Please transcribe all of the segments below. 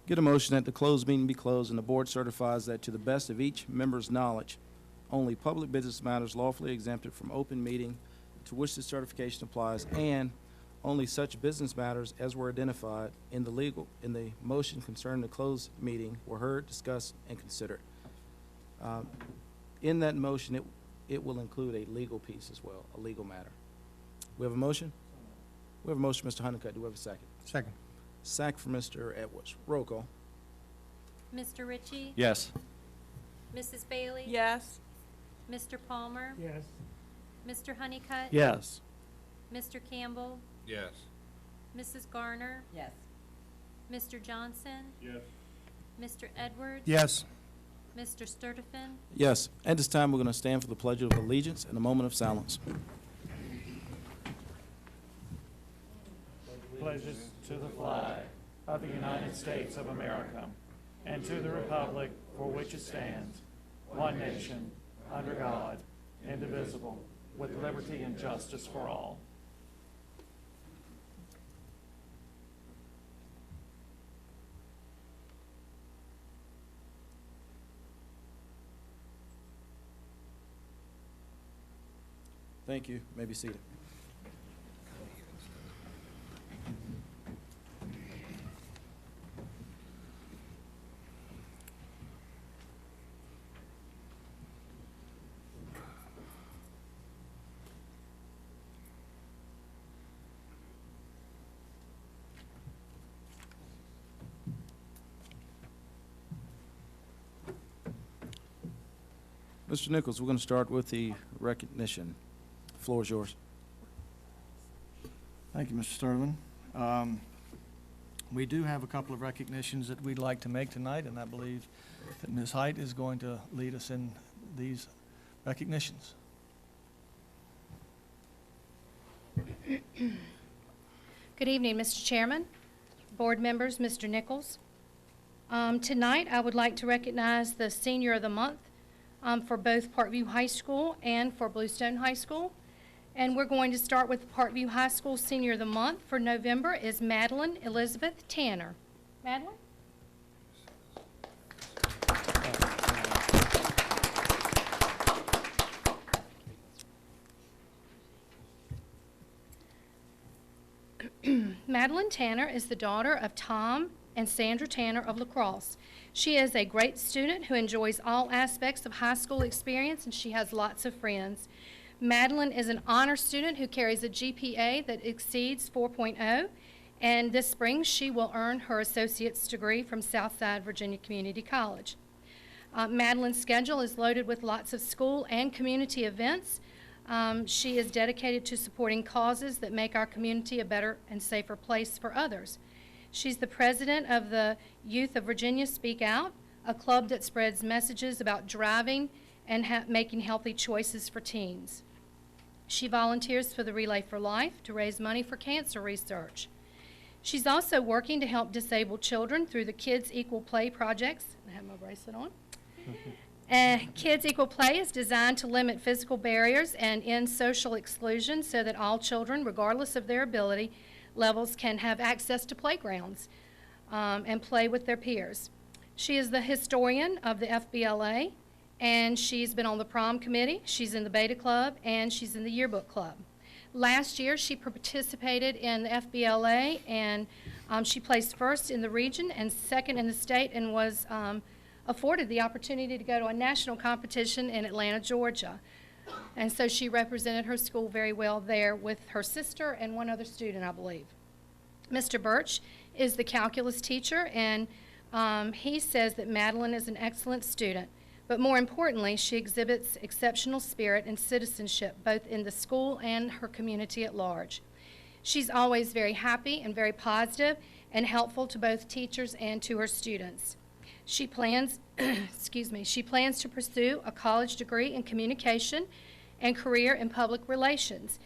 Get a motion that the closed meeting be closed and the board certifies that to the best of each member's knowledge, only public business matters lawfully exempted from open meeting to which this certification applies, and only such business matters as were identified in the motion concerning the closed meeting were heard, discussed, and considered. In that motion, it will include a legal piece as well, a legal matter. We have a motion? We have a motion, Mr. Honeycutt. Do we have a second? Second. Second for Mr. Edwards. Roll call. Mr. Ritchie? Yes. Mrs. Bailey? Yes. Mr. Palmer? Yes. Mr. Honeycutt? Yes. Mr. Campbell? Yes. Mrs. Garner? Yes. Mr. Johnson? Yes. Mr. Edwards? Yes. Mr. Sturtevant? Yes. At this time, we're going to stand for the Pledge of Allegiance and a moment of silence. Pledges to the flag of the United States of America and to the republic for which it stands, one nation, under God, indivisible, with liberty and justice for all. Thank you. You may be seated. Mr. Nichols, we're going to start with the recognition. The floor is yours. Thank you, Mr. Sturtevant. We do have a couple of recognitions that we'd like to make tonight, and I believe that Ms. Height is going to lead us in these recognitions. Good evening, Mr. Chairman, board members, Mr. Nichols. Tonight, I would like to recognize the Senior of the Month for both Parkview High School and for Bluestone High School. And we're going to start with Parkview High School Senior of the Month for November is Madeline Elizabeth Tanner. Madeline? Madeline Tanner is the daughter of Tom and Sandra Tanner of La Crosse. She is a great student who enjoys all aspects of high school experience, and she has lots of friends. Madeline is an honor student who carries a GPA that exceeds 4.0, and this spring she will earn her associate's degree from Southside Virginia Community College. Madeline's schedule is loaded with lots of school and community events. She is dedicated to supporting causes that make our community a better and safer place for others. She's the president of the Youth of Virginia Speak Out, a club that spreads messages about driving and making healthy choices for teens. She volunteers for the Relay for Life to raise money for cancer research. She's also working to help disabled children through the Kids Equal Play projects. I have my bracelet on. Kids Equal Play is designed to limit physical barriers and end social exclusion so that all children, regardless of their ability levels, can have access to playgrounds and play with their peers. She is the historian of the FBLA, and she's been on the prom committee, she's in the Beta Club, and she's in the yearbook club. Last year, she participated in the FBLA, and she placed first in the region and second in the state, and was afforded the opportunity to go to a national competition in Atlanta, Georgia. And so she represented her school very well there with her sister and one other student, I believe. Mr. Birch is the calculus teacher, and he says that Madeline is an excellent student. But more importantly, she exhibits exceptional spirit and citizenship, both in the school and her community at large. She's always very happy and very positive and helpful to both teachers and to her students. She plans, she plans to pursue a college degree in communication and career in public relations.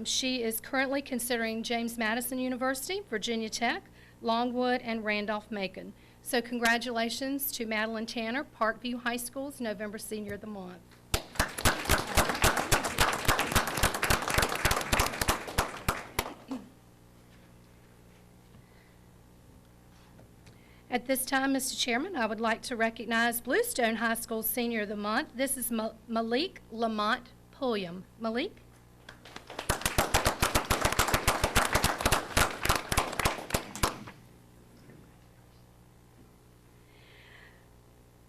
She is currently considering James Madison University, Virginia Tech, Longwood, and Randolph-Macon. So congratulations to Madeline Tanner, Parkview High School's November Senior of the Month. At this time, Mr. Chairman, I would like to recognize Bluestone High School Senior of the Month. This is Malik Lamont Pulliam. Malik?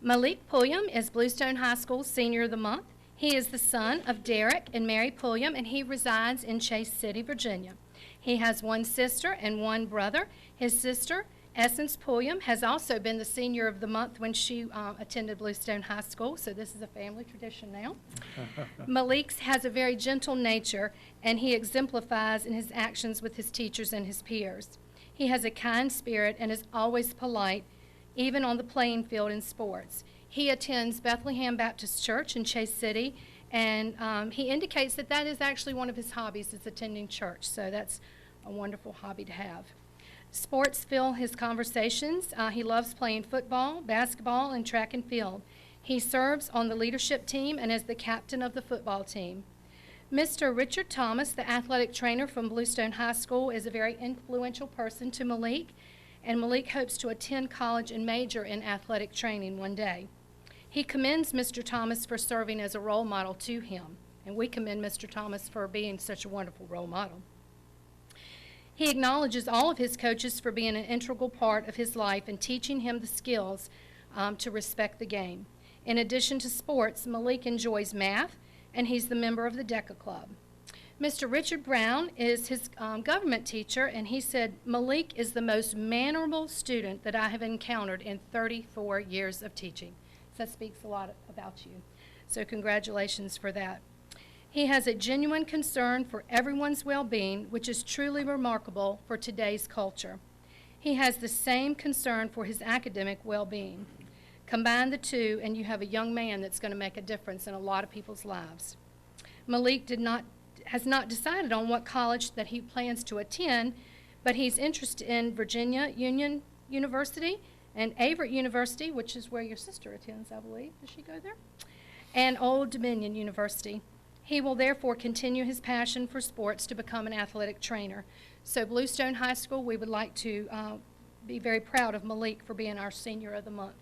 Malik Pulliam is Bluestone High School Senior of the Month. He is the son of Derek and Mary Pulliam, and he resides in Chase City, Virginia. He has one sister and one brother. His sister, Essence Pulliam, has also been the Senior of the Month when she attended Bluestone High School, so this is a family tradition now. Malik has a very gentle nature, and he exemplifies in his actions with his teachers and his peers. He has a kind spirit and is always polite, even on the playing field in sports. He attends Bethlehem Baptist Church in Chase City, and he indicates that that is actually one of his hobbies, is attending church, so that's a wonderful hobby to have. Sports fill his conversations. He loves playing football, basketball, and track and field. He serves on the leadership team and is the captain of the football team. Mr. Richard Thomas, the athletic trainer from Bluestone High School, is a very influential person to Malik, and Malik hopes to attend college and major in athletic training one day. He commends Mr. Thomas for serving as a role model to him, and we commend Mr. Thomas for being such a wonderful role model. He acknowledges all of his coaches for being an integral part of his life and teaching him the skills to respect the game. In addition to sports, Malik enjoys math, and he's the member of the DECA Club. Mr. Richard Brown is his government teacher, and he said, Malik is the most mannerable student that I have encountered in 34 years of teaching. So that speaks a lot about you. So congratulations for that. He has a genuine concern for everyone's well-being, which is truly remarkable for today's culture. He has the same concern for his academic well-being. Combine the two, and you have a young man that's going to make a difference in a lot of people's lives. Malik has not decided on what college that he plans to attend, but he's interested in Virginia Union University and Averett University, which is where your sister attends, I believe. Does she go there? And Old Dominion University. He will therefore continue his passion for sports to become an athletic trainer. So Bluestone High School, we would like to be very proud of Malik for being our Senior of the Month.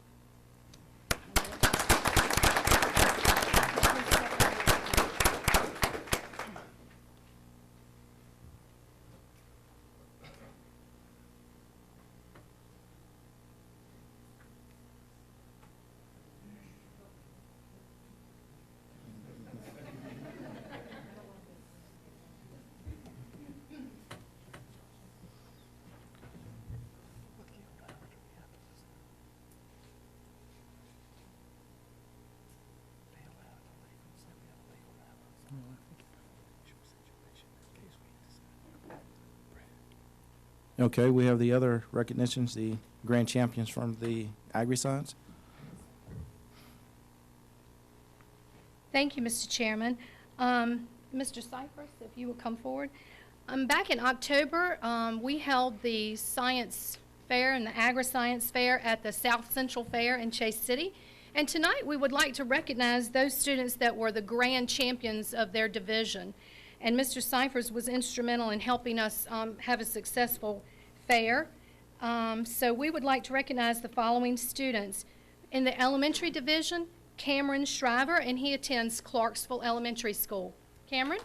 Okay, we have the other recognitions, the grand champions from the Agri-Science. Thank you, Mr. Chairman. Mr. Cypress, if you will come forward. Back in October, we held the science fair and the agri-science fair at the South Central Fair in Chase City. And tonight we would like to recognize those students that were the grand champions of their division. And Mr. Cyphers was instrumental in helping us have a successful fair. So we would like to recognize the following students. In the elementary division, Cameron Shriver, and he attends Clarksville Elementary School. Cameron?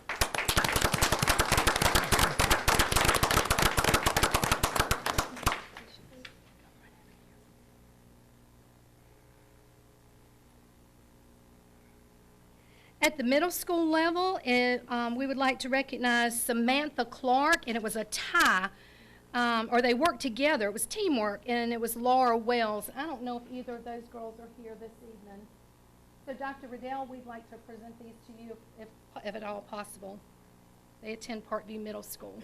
At the middle school level, we would like to recognize Samantha Clark, and it was a tie, or they worked together. It was teamwork, and it was Laura Wells. I don't know if either of those girls are here this evening. So, Dr. Riddell, we'd like to present these to you if at all possible. They attend Part B Middle School.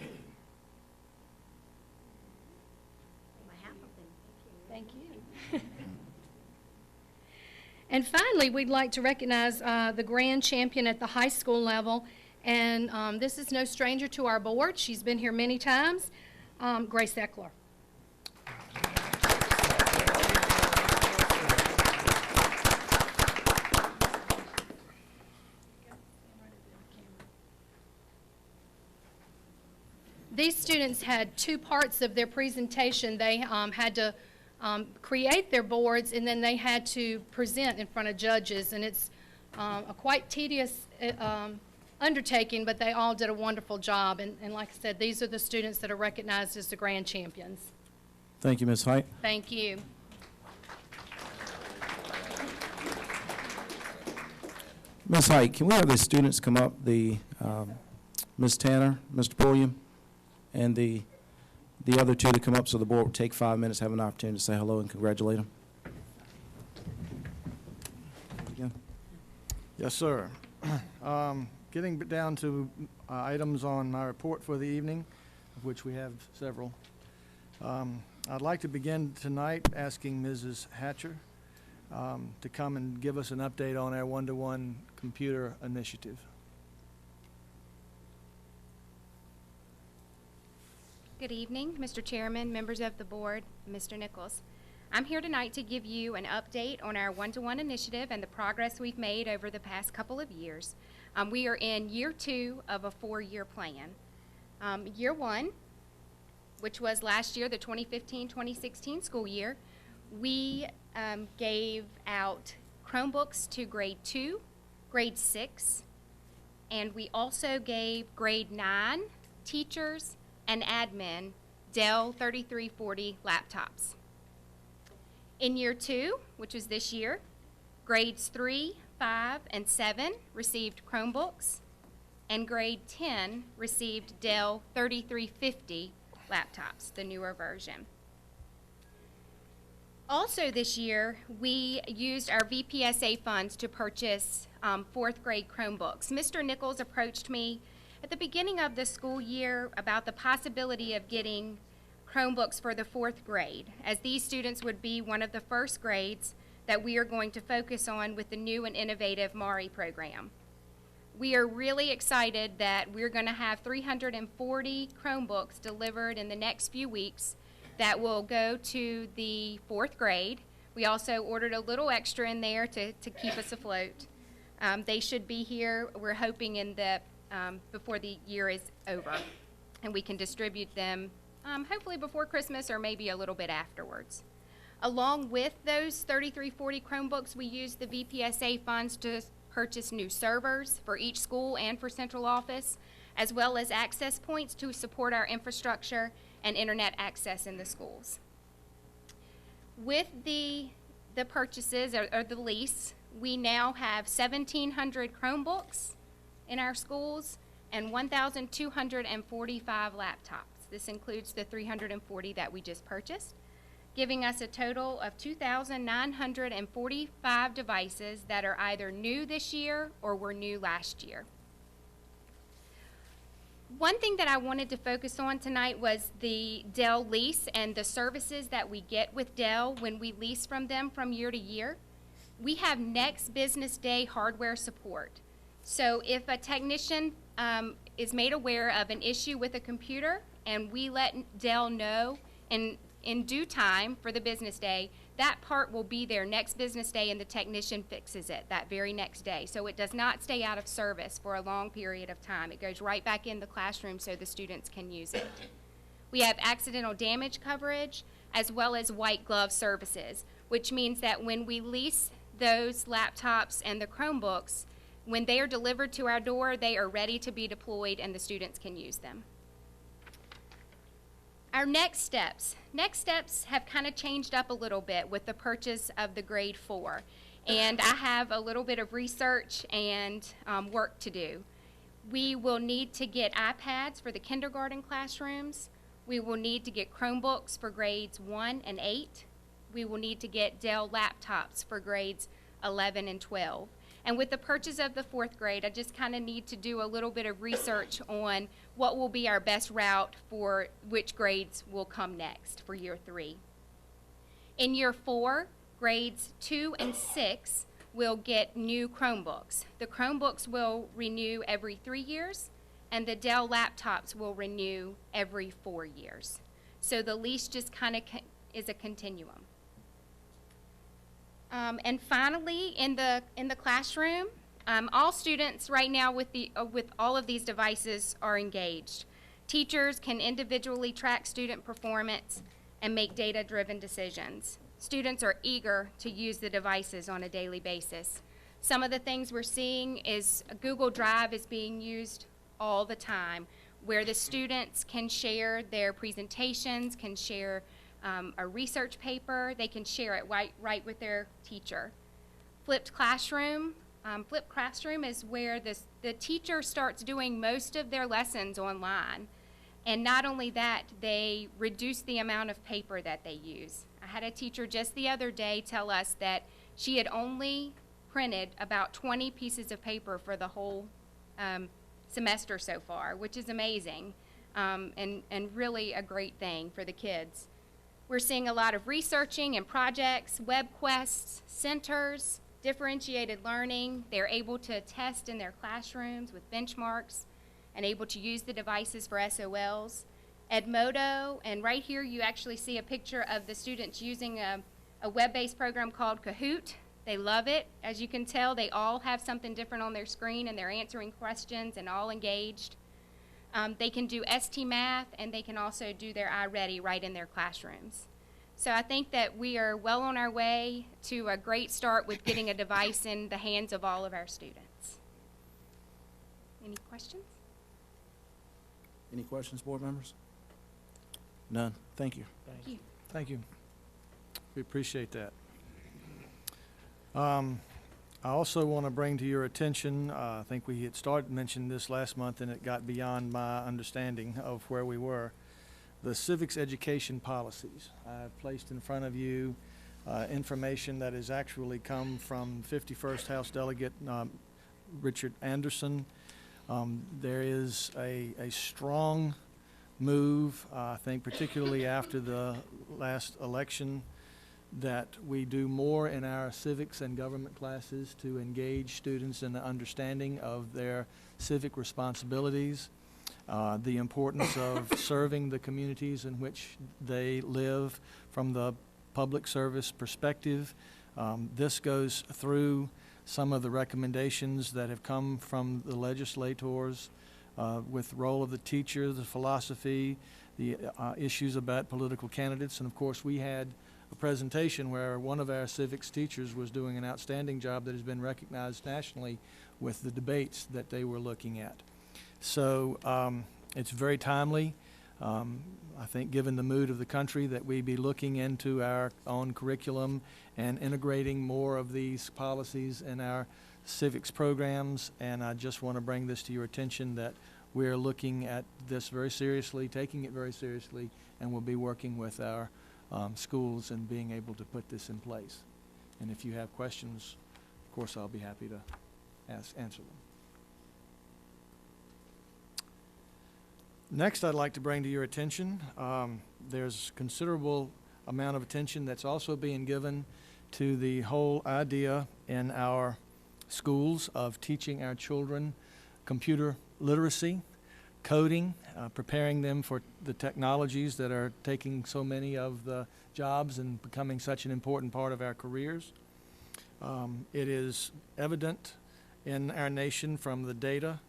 Thank you. And finally, we'd like to recognize the grand champion at the high school level. And this is no stranger to our board. She's been here many times, Grace Eckler. These students had two parts of their presentation. They had to create their boards, and then they had to present in front of judges, and it's a quite tedious undertaking, but they all did a wonderful job, and like I said, these are the students that are recognized as the grand champions. Thank you, Ms. Height. Thank you. Ms. Height, can we have the students come up, Ms. Tanner, Mr. Pulliam, and the other two to come up so the board will take 5 minutes, have an opportunity to say hello and congratulate them? Again. Yes, sir. Getting down to items on my report for the evening, of which we have several. I'd like to begin tonight asking Mrs. Hatcher to come and give us an update on our one-to-one computer initiative. Good evening, Mr. Chairman, members of the board, Mr. Nichols. I'm here tonight to give you an update on our one-to-one initiative and the progress we've made over the past couple of years. We are in year 2 of a 4-year plan. Year 1, which was last year, the 2015-2016 school year, we gave out Chromebooks to grade 2, grade 6, and we also gave grade 9 teachers and admin Dell 3340 laptops. In year 2, which was this year, grades 3, 5, and 7 received Chromebooks, and grade 10 received Dell 3350 laptops, the newer version. Also this year, we used our VPSA funds to purchase 4th grade Chromebooks. Mr. Nichols approached me at the beginning of the school year about the possibility of getting Chromebooks for the 4th grade, as these students would be one of the first grades that we are going to focus on with the new and innovative MARI program. We are really excited that we're going to have 340 Chromebooks delivered in the next few weeks that will go to the 4th grade. We also ordered a little extra in there to keep us afloat. They should be here, we're hoping, in the before the year is over, and we can distribute them hopefully before Christmas or maybe a little bit afterwards. Along with those 3340 Chromebooks, we used the VPSA funds to purchase new servers for each school and for central office, as well as access points to support our infrastructure and internet access in the schools. With the purchases or the lease, we now have 1,700 Chromebooks in our schools and 1,245 laptops. This includes the 340 that we just purchased, giving us a total of 2,945 devices that are either new this year or were new last year. One thing that I wanted to focus on tonight was the Dell lease and the services that we get with Dell when we lease from them from year to year. We have next business day hardware support. So if a technician is made aware of an issue with a computer and we let Dell know in due time for the business day, that part will be there next business day and the technician fixes it that very next day. So it does not stay out of service for a long period of time. It goes right back in the classroom so the students can use it. We have accidental damage coverage as well as white glove services, which means that when we lease those laptops and the Chromebooks, when they are delivered to our door, they are ready to be deployed and the students can use them. Our next steps have kind of changed up a little bit with the purchase of the grade 4. And I have a little bit of research and work to do. We will need to get iPads for the kindergarten classrooms. We will need to get Chromebooks for grades 1 and 8. We will need to get Dell laptops for grades 11 and 12. And with the purchase of the 4th grade, I just kind of need to do a little bit of research on what will be our best route for which grades will come next for year 3. In year 4, grades 2 and 6 will get new Chromebooks. The Chromebooks will renew every 3 years, and the Dell laptops will renew every 4 years. So the lease just kind of is a continuum. And finally, in the classroom, all students right now with all of these devices are engaged. Teachers can individually track student performance. and make data-driven decisions. Students are eager to use the devices on a daily basis. Some of the things we're seeing is Google Drive is being used all the time, where the students can share their presentations, can share a research paper, they can share it right with their teacher. Flipped Classroom is where the teacher starts doing most of their lessons online. And not only that, they reduce the amount of paper that they use. I had a teacher just the other day tell us that she had only printed about 20 pieces of paper for the whole semester so far, which is amazing and really a great thing for the kids. We're seeing a lot of researching and projects, web quests, centers, differentiated learning. They're able to test in their classrooms with benchmarks and able to use the devices for SOLs. Edmodo, and right here you actually see a picture of the students using a web-based program called Kahoot. They love it. As you can tell, they all have something different on their screen and they're answering questions and all engaged. They can do ST Math, and they can also do their iReady right in their classrooms. So I think that we are well on our way to a great start with getting a device in the hands of all of our students. Any questions? Any questions, board members? None. Thank you. Thank you. Thank you. We appreciate that. I also want to bring to your attention, I think we had started mentioning this last month and it got beyond my understanding of where we were. The civics education policies. I've placed in front of you information that has actually come from 51st House Delegate Richard Anderson. There is a strong move, I think particularly after the last election, that we do more in our civics and government classes to engage students in the understanding of their civic responsibilities, the importance of serving the communities in which they live from the public service perspective. This goes through some of the recommendations that have come from the legislators with the role of the teacher, the philosophy, the issues about political candidates, and of course we had a presentation where one of our civics teachers was doing an outstanding job that has been recognized nationally with the debates that they were looking at. So it's very timely. I think given the mood of the country that we be looking into our own curriculum and integrating more of these policies in our civics programs, and I just want to bring this to your attention that we're looking at this very seriously, taking it very seriously, and we'll be working with our schools and being able to put this in place. And if you have questions, of course, I'll be happy to answer them. Next, I'd like to bring to your attention, there's considerable amount of attention that's also being given to the whole idea in our schools of teaching our children computer literacy, coding, preparing them for the technologies that are taking so many of the jobs and becoming such an important part of our careers. It is evident in our nation from the data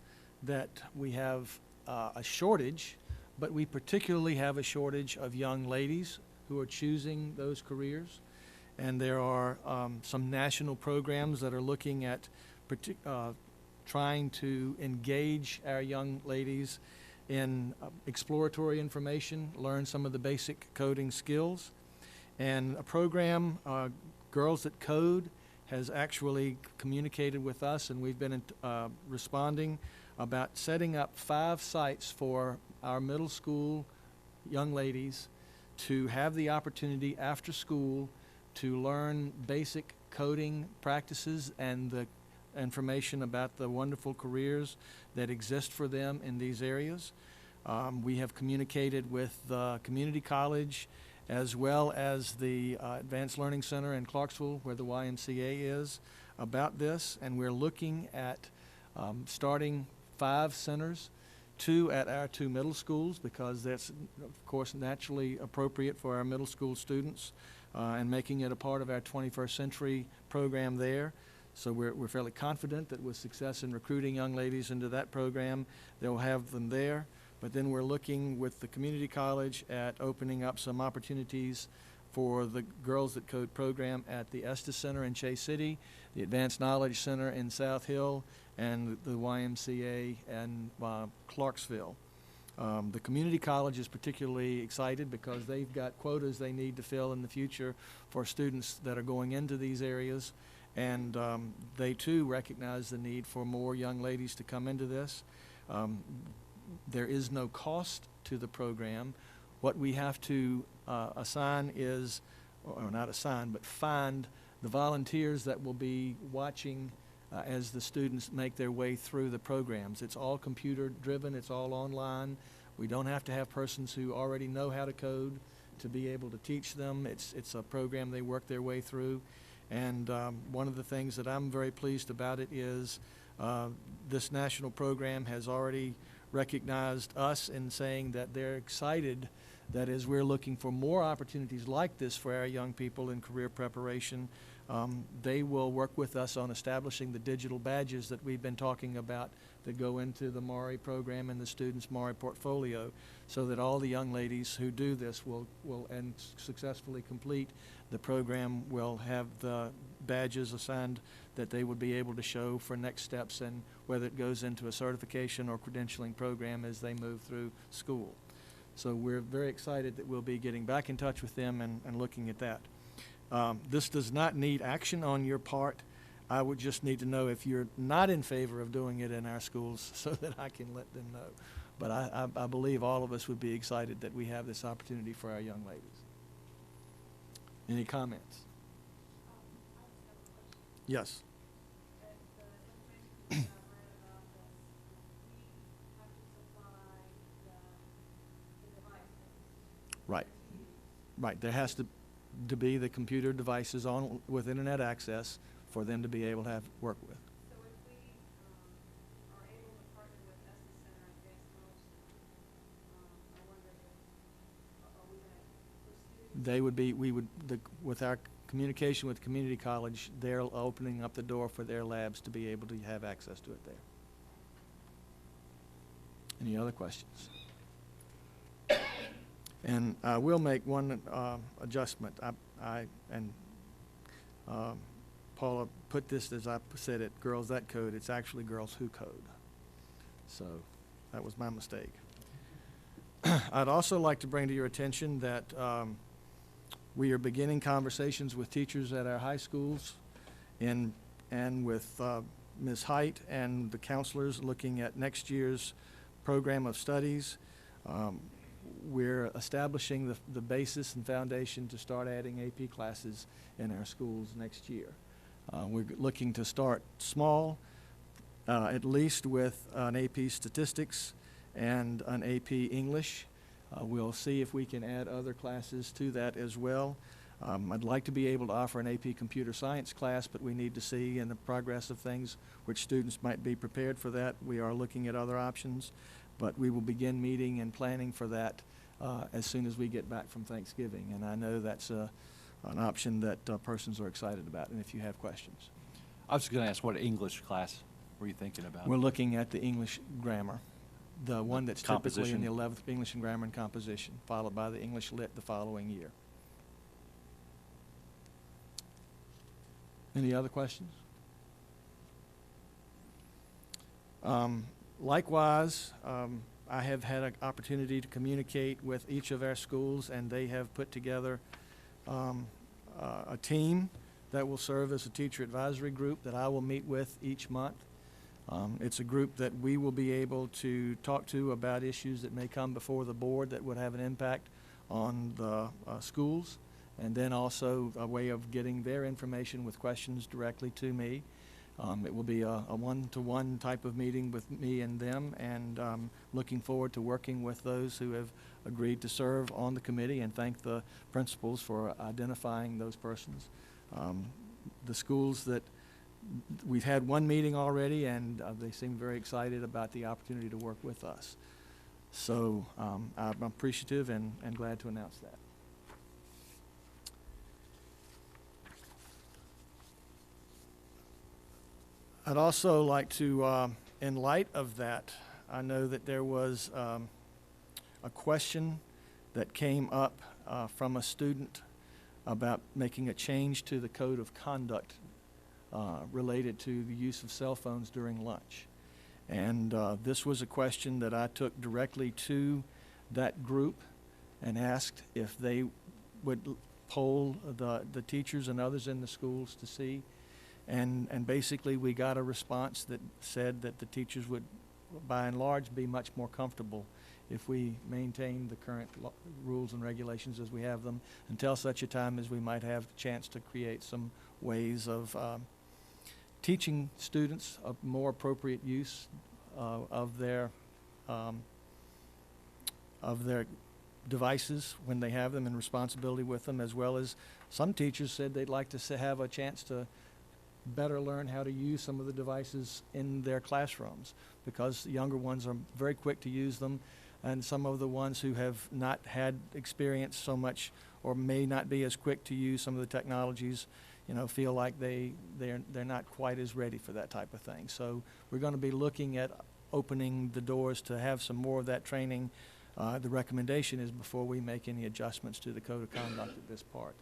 that we have a shortage, but we particularly have a shortage of young ladies who are choosing those careers. And there are some national programs that are looking at trying to engage our young ladies in exploratory information, learn some of the basic coding skills. And a program, Girls That Code, has actually communicated with us, and we've been responding about setting up 5 sites for our middle school young ladies to have the opportunity after school to learn basic coding practices and the information about the wonderful careers that exist for them in these areas. We have communicated with the community college as well as the Advanced Learning Center in Clarksville, where the YMCA is, about this, and we're looking at starting 5 centers, 2 at our 2 middle schools, because that's, of course, naturally appropriate for our middle school students, and making it a part of our 21st century program there. So we're fairly confident that with success in recruiting young ladies into that program, they'll have them there. But then we're looking with the community college at opening up some opportunities for the Girls That Code program at the Estes Center in Chase City, the Advanced Knowledge Center in South Hill, and the YMCA in Clarksville. The community college is particularly excited because they've got quotas they need to fill in the future for students that are going into these areas. And they too recognize the need for more young ladies to come into this. There is no cost to the program. What we have to assign is, or not assign, but find the volunteers that will be watching as the students make their way through the programs. It's all computer driven, it's all online. We don't have to have persons who already know how to code to be able to teach them. It's a program they work their way through. And one of the things that I'm very pleased about it is this national program has already recognized us in saying that they're excited that as we're looking for more opportunities like this for our young people in career preparation, they will work with us on establishing the digital badges that we've been talking about that go into the MARI program and the students' MARI portfolio, so that all the young ladies who do this will and successfully complete the program will have the badges assigned that they would be able to show for next steps, and whether it goes into a certification or credentialing program as they move through school. So we're very excited that we'll be getting back in touch with them and looking at that. This does not need action on your part. I would just need to know if you're not in favor of doing it in our schools so that I can let them know. But I believe all of us would be excited that we have this opportunity for our young ladies. Any comments? Yes. Right. Right. There has to be the computer devices on with internet access for them to be able to have work with. So if we are able to partner with Estes Center and Advanced Knowledge Center, I wonder if, are we going to pursue? They would be, with our communication with community college, they're opening up the door for their labs to be able to have access to it there. Any other questions? And I will make one adjustment. Paula put this, as I said it, Girls That Code. It's actually Girls Who Code. So that was my mistake. I'd also like to bring to your attention that we are beginning conversations with teachers at our high schools and with Ms. Height and the counselors looking at next year's program of studies. We're establishing the basis and foundation to start adding AP classes in our schools next year. We're looking to start small, at least with an AP Statistics and an AP English. We'll see if we can add other classes to that as well. I'd like to be able to offer an AP Computer Science class, but we need to see in the progress of things which students might be prepared for that. We are looking at other options, but we will begin meeting and planning for that as soon as we get back from Thanksgiving. And I know that's an option that persons are excited about, and if you have questions. I was going to ask, what English class were you thinking about? We're looking at the English grammar, the one that's typically in Composition. the 11th, English and grammar and composition, followed by the English lit the following year. Any other questions? Likewise, I have had an opportunity to communicate with each of our schools, and they have put together a team that will serve as a teacher advisory group that I will meet with each month. It's a group that we will be able to talk to about issues that may come before the board that would have an impact on the schools, and then also a way of getting their information with questions directly to me. It will be a one-to-one type of meeting with me and them, and looking forward to working with those who have agreed to serve on the committee, and thank the principals for identifying those persons. The schools that we've had one meeting already, and they seem very excited about the opportunity to work with us. So I'm appreciative and glad to announce that. I'd also like to, in light of that, I know that there was a question that came up from a student about making a change to the code of conduct related to the use of cell phones during lunch. And this was a question that I took directly to that group and asked if they would poll the teachers and others in the schools to see. And basically we got a response that said that the teachers would, by and large, be much more comfortable if we maintain the current rules and regulations as we have them until such a time as we might have a chance to create some ways of teaching students a more appropriate use of their devices when they have them and responsibility with them, as well as some teachers said they'd like to have a chance to better learn how to use some of the devices in their classrooms, because the younger ones are very quick to use them, and some of the ones who have not had experience so much or may not be as quick to use some of the technologies, you know, feel like they're not quite as ready for that type of thing. So we're going to be looking at opening the doors to have some more of that training. The recommendation is before we make any adjustments to the code of conduct at this part.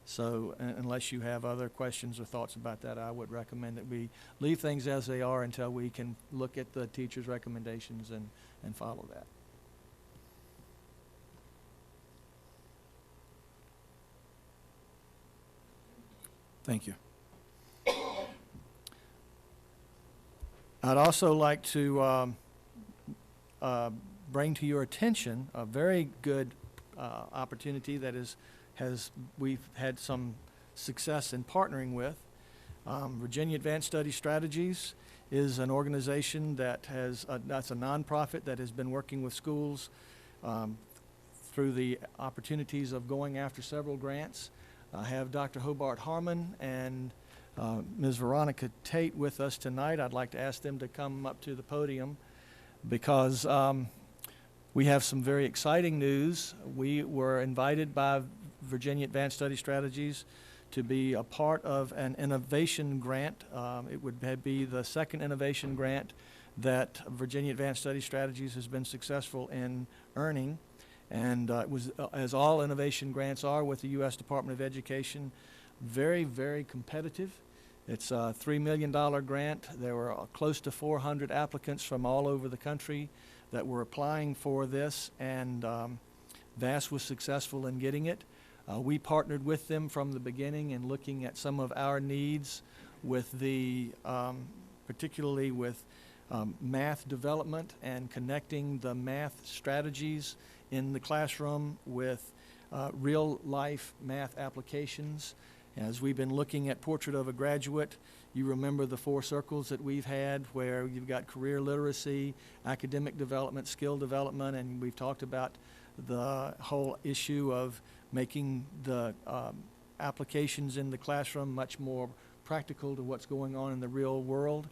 So unless you have other questions or thoughts about that, I would recommend that we leave things as they are until we can look at the teacher's recommendations and follow that. Thank you. I'd also like to bring to your attention a very good opportunity that we've had some success in partnering with. Virginia Advanced Study Strategies is an organization that that's a nonprofit that has been working with schools through the opportunities of going after several grants. I have Dr. Hobart Harmon and Ms. Veronica Tate with us tonight. I'd like to ask them to come up to the podium because we have some very exciting news. We were invited by Virginia Advanced Study Strategies to be a part of an innovation grant. It would be the second innovation grant that Virginia Advanced Study Strategies has been successful in earning. And it was, as all innovation grants are with the U.S. Department of Education, very, very competitive. It's a $3 million grant. There were close to 400 applicants from all over the country that were applying for this, and VASS was successful in getting it. We partnered with them from the beginning in looking at some of our needs with particularly with math development and connecting the math strategies in the classroom with real-life math applications. As we've been looking at Portrait of a Graduate, you remember the 4 circles that we've had where you've got career literacy, academic development, skill development, and we've talked about the whole issue of making the applications in the classroom much more practical to what's going on in the real world.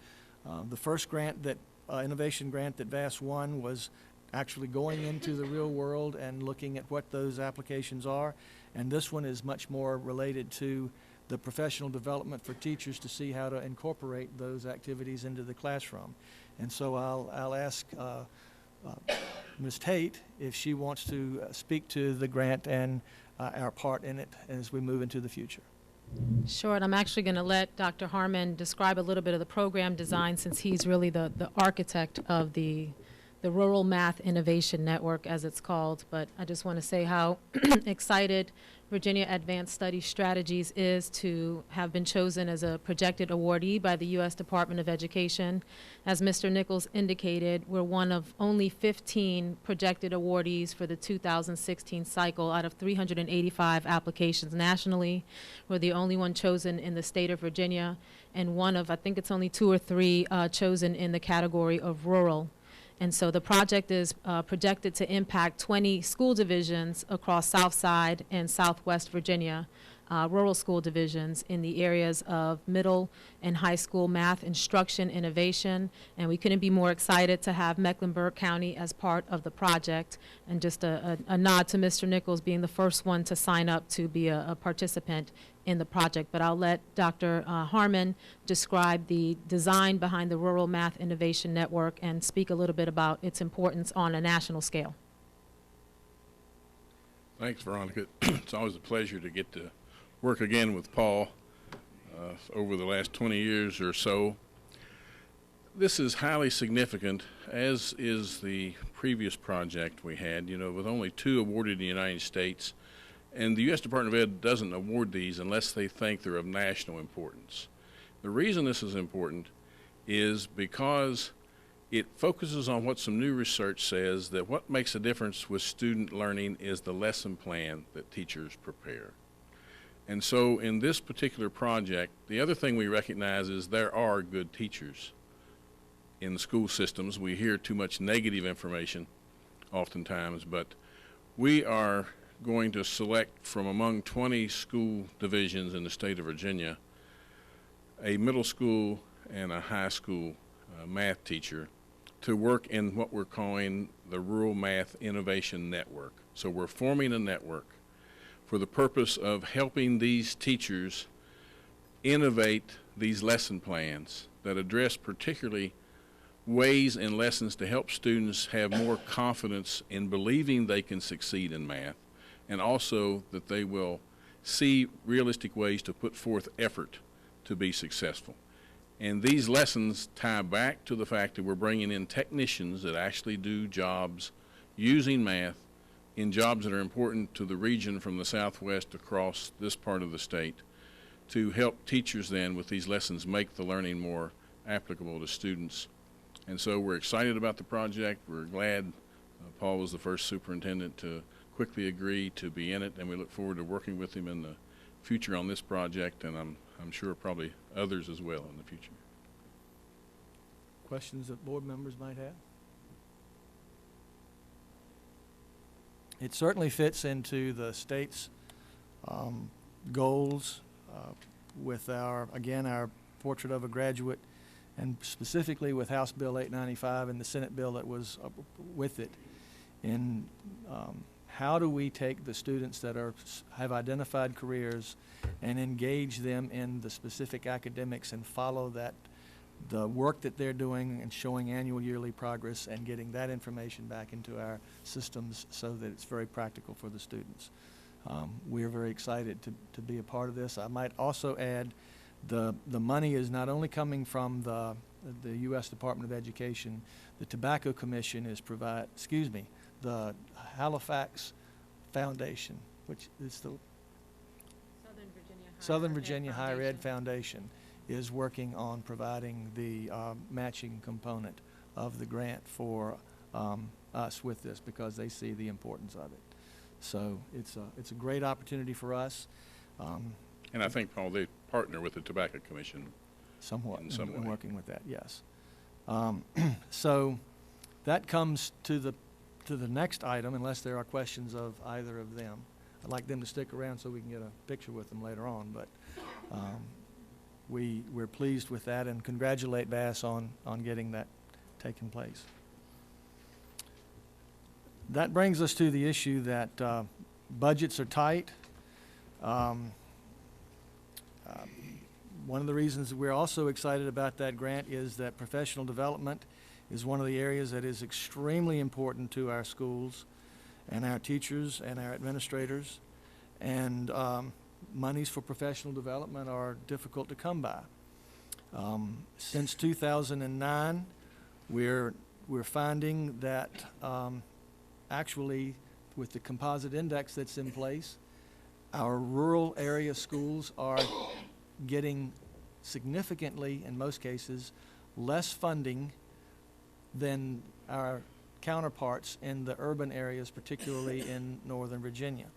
The first grant innovation grant that VASS won was actually going into the real world and looking at what those applications are. And this one is much more related to the professional development for teachers to see how to incorporate those activities into the classroom. And so I'll ask Ms. Tate if she wants to speak to the grant and our part in it as we move into the future. Sure, and I'm actually going to let Dr. Harmon describe a little bit of the program design, since he's really the architect of the Rural Math Innovation Network, as it's called. But I just want to say how excited Virginia Advanced Study Strategies is to have been chosen as a projected awardee by the U.S. Department of Education. As Mr. Nichols indicated, we're one of only 15 projected awardees for the 2016 cycle out of 385 applications nationally. We're the only one chosen in the state of Virginia, and one of, I think it's only 2 or 3 chosen in the category of rural. And so the project is projected to impact 20 school divisions across Southside and Southwest Virginia, rural school divisions in the areas of middle and high school math instruction innovation. And we couldn't be more excited to have Mecklenburg County as part of the project. And just a nod to Mr. Nichols being the first one to sign up to be a participant in the project. But I'll let Dr. Harmon describe the design behind the Rural Math Innovation Network and speak a little bit about its importance on a national scale. Thanks, Veronica. It's always a pleasure to get to work again with Paul over the last 20 years or so. This is highly significant, as is the previous project we had, with only 2 awarded in the United States. And the U.S. Department of Ed doesn't award these unless they think they're of national importance. The reason this is important is because it focuses on what some new research says, that what makes a difference with student learning is the lesson plan that teachers prepare. And so in this particular project, the other thing we recognize is there are good teachers in the school systems. We hear too much negative information oftentimes, but we are going to select from among 20 school divisions in the state of Virginia a middle school and a high school math teacher to work in what we're calling the Rural Math Innovation Network. So we're forming a network for the purpose of helping these teachers innovate these lesson plans that address particularly ways and lessons to help students have more confidence in believing they can succeed in math, and also that they will see realistic ways to put forth effort to be successful. And these lessons tie back to the fact that we're bringing in technicians that actually do jobs using math in jobs that are important to the region from the Southwest across this part of the state, to help teachers then with these lessons make the learning more applicable to students. And so we're excited about the project. We're glad Paul was the first superintendent to quickly agree to be in it, and we look forward to working with him in the future on this project, and I'm sure probably others as well in the future. Questions that board members might have? It certainly fits into the state's goals with our Portrait of a Graduate, and specifically with House Bill 895 and the Senate bill that was with it, in how do we take the students that have identified careers and engage them in the specific academics and follow the work that they're doing and showing annual yearly progress and getting that information back into our systems so that it's very practical for the students. We're very excited to be a part of this. I might also add the money is not only coming from the U.S. Department of Education. The Tobacco Commission is the Halifax Foundation, which is the Southern Virginia Higher Ed Foundation, is working on providing the matching component of the grant for us with this, because they see the importance of it. So it's a great opportunity for us. And I think, Paul, they partner with the Tobacco Commission somewhat in some way. Working with that, yes. So that comes to the next item, unless there are questions of either of them. I'd like them to stick around so we can get a picture with them later on, but we're pleased with that and congratulate Bass on getting that taking place. That brings us to the issue that budgets are tight. One of the reasons we're also excited about that grant is that professional development is one of the areas that is extremely important to our schools and our teachers and our administrators, and monies for professional development are difficult to come by. Since 2009, we're finding that actually, with the composite index that's in place, our rural area schools are getting significantly, in most cases, less funding than our counterparts in the urban areas, particularly in Northern Virginia.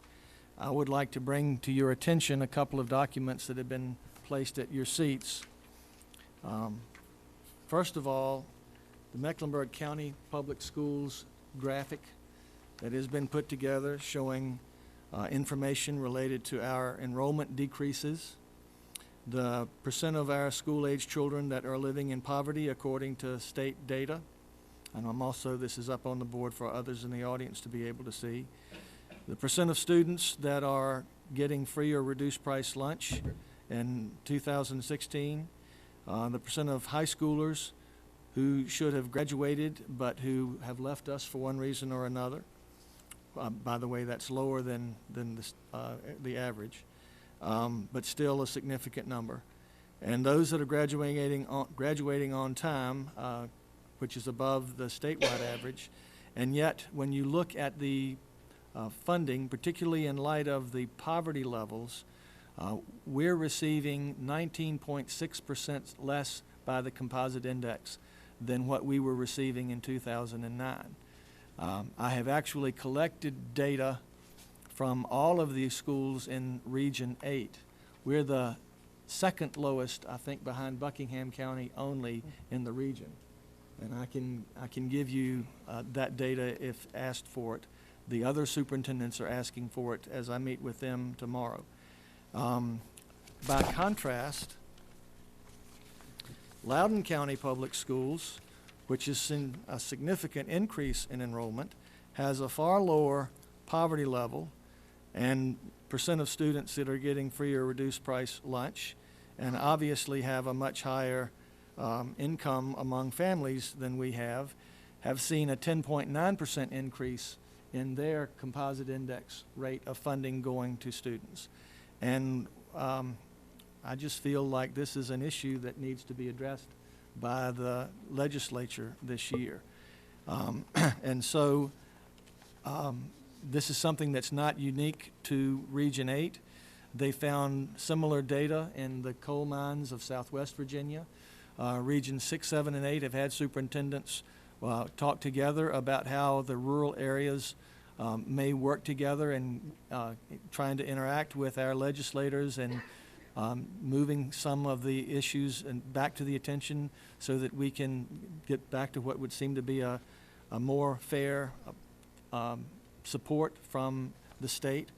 I would like to bring to your attention a couple of documents that have been placed at your seats. First of all, the Mecklenburg County Public Schools graphic that has been put together showing information related to our enrollment decreases, the percent of our school-age children that are living in poverty according to state data, and this is up on the board for others in the audience to be able to see, the percent of students that are getting free or reduced price lunch in 2016, the percent of high schoolers who should have graduated but who have left us for one reason or another, By the way, that's lower than the average, but still a significant number. And those that are graduating on time, which is above the statewide average. And yet, when you look at the funding, particularly in light of the poverty levels, we're receiving 19.6% less by the composite index than what we were receiving in 2009. I have actually collected data from all of the schools in Region 8. We're the second lowest, I think, behind Buckingham County only in the region. And I can give you that data if asked for it. The other superintendents are asking for it as I meet with them tomorrow. By contrast, Loudoun County Public Schools, which has seen a significant increase in enrollment, has a far lower poverty level and percent of students that are getting free or reduced price lunch, and obviously have a much higher income among families than we have seen a 10.9% increase in their composite index rate of funding going to students. And I just feel like this is an issue that needs to be addressed by the legislature this year. And so this is something that's not unique to Region 8. They found similar data in the coal mines of Southwest Virginia. Regions 6, 7, and 8 have had superintendents talk together about how the rural areas may work together and trying to interact with our legislators and moving some of the issues and back to the attention so that we can get back to what would seem to be a more fair support from the state.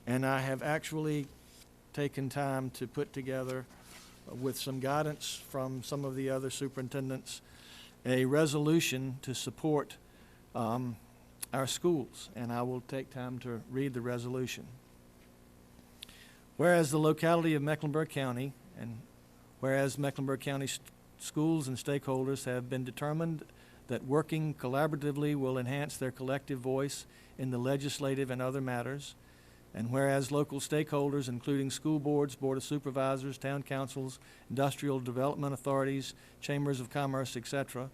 And I have actually taken time to put together, with some guidance from some of the other superintendents, a resolution to support our schools, and I will take time to read the resolution. Whereas the locality of Mecklenburg County, and whereas Mecklenburg County schools and stakeholders have been determined that working collaboratively will enhance their collective voice in the legislative and other matters, and whereas local stakeholders, including school boards, board of supervisors, town councils, industrial development authorities, chambers of commerce, etc.,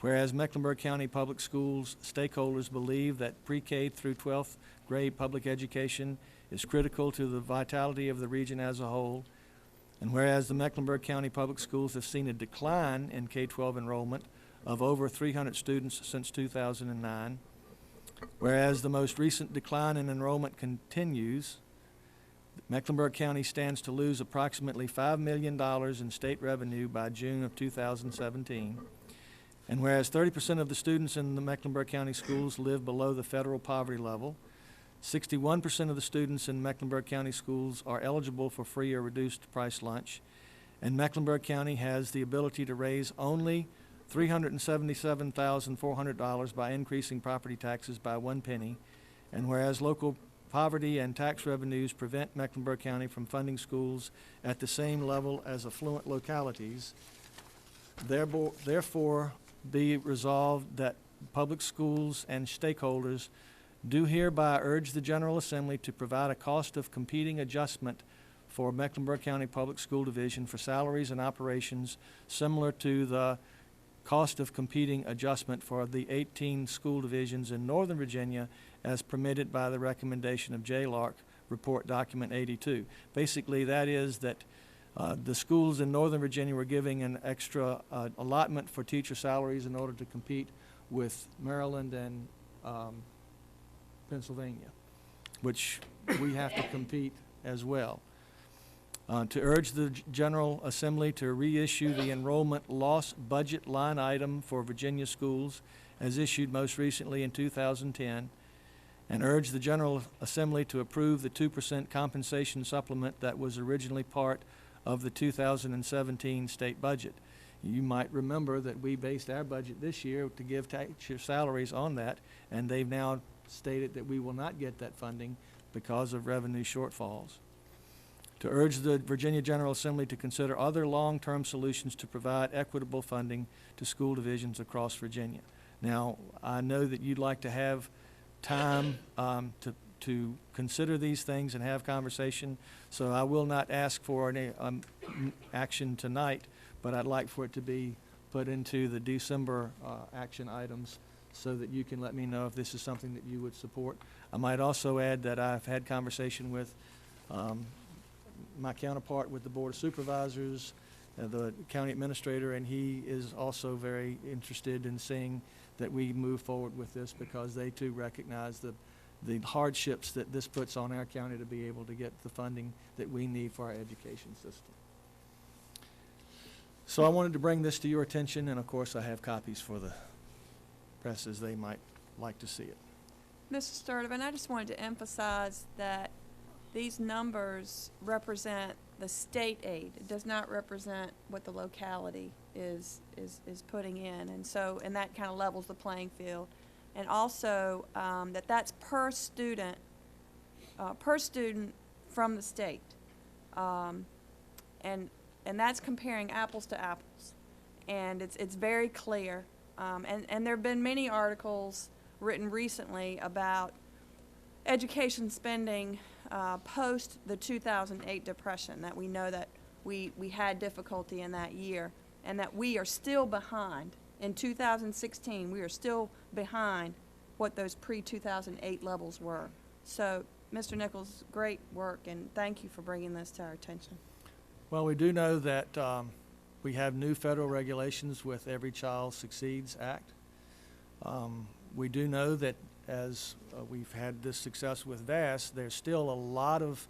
whereas Mecklenburg County Public Schools stakeholders believe that pre-K through 12th grade public education is critical to the vitality of the region as a whole, and whereas the Mecklenburg County Public Schools have seen a decline in K-12 enrollment of over 300 students since 2009, whereas the most recent decline in enrollment continues, Mecklenburg County stands to lose approximately $5 million in state revenue by June of 2017. And whereas 30% of the students in the Mecklenburg County schools live below the federal poverty level, 61% of the students in Mecklenburg County schools are eligible for free or reduced price lunch, and Mecklenburg County has the ability to raise only $377,400 by increasing property taxes by 1 penny, and whereas local poverty and tax revenues prevent Mecklenburg County from funding schools at the same level as affluent localities, therefore be resolved that public schools and stakeholders do hereby urge the General Assembly to provide a cost of competing adjustment for Mecklenburg County Public School Division for salaries and operations similar to the cost of competing adjustment for the 18 school divisions in Northern Virginia as permitted by the recommendation of JLARC Report Document 82. Basically, that is that the schools in Northern Virginia were giving an extra allotment for teacher salaries in order to compete with Maryland and Pennsylvania, which we have to compete as well. To urge the General Assembly to reissue the enrollment loss budget line item for Virginia schools as issued most recently in 2010, and urge the General Assembly to approve the 2% compensation supplement that was originally part of the 2017 state budget. You might remember that we based our budget this year to give teacher salaries on that, and they've now stated that we will not get that funding because of revenue shortfalls. To urge the Virginia General Assembly to consider other long-term solutions to provide equitable funding to school divisions across Virginia. Now, I know that you'd like to have time to consider these things and have conversation. So I will not ask for any action tonight, but I'd like for it to be put into the December action items so that you can let me know if this is something that you would support. I might also add that I've had conversation with my counterpart with the Board of Supervisors, the county administrator, and he is also very interested in seeing that we move forward with this because they too recognize the hardships that this puts on our county to be able to get the funding that we need for our education system. So I wanted to bring this to your attention, and of course I have copies for the press as they might like to see it. Mr. Sturtevant, I just wanted to emphasize that these numbers represent the state aid. It does not represent what the locality is putting in. And so, and that kind of levels the playing field. And also, that's per student from the state. And that's comparing apples to apples. And it's very clear. And there have been many articles written recently about education spending post the 2008 depression, that we know that we had difficulty in that year, and that we are still behind. In 2016, we are still behind what those pre-2008 levels were. So, Mr. Nichols, great work, and thank you for bringing this to our attention. Well, we do know that we have new federal regulations with Every Child Succeeds Act. We do know that as we've had this success with VASS, there's still a lot of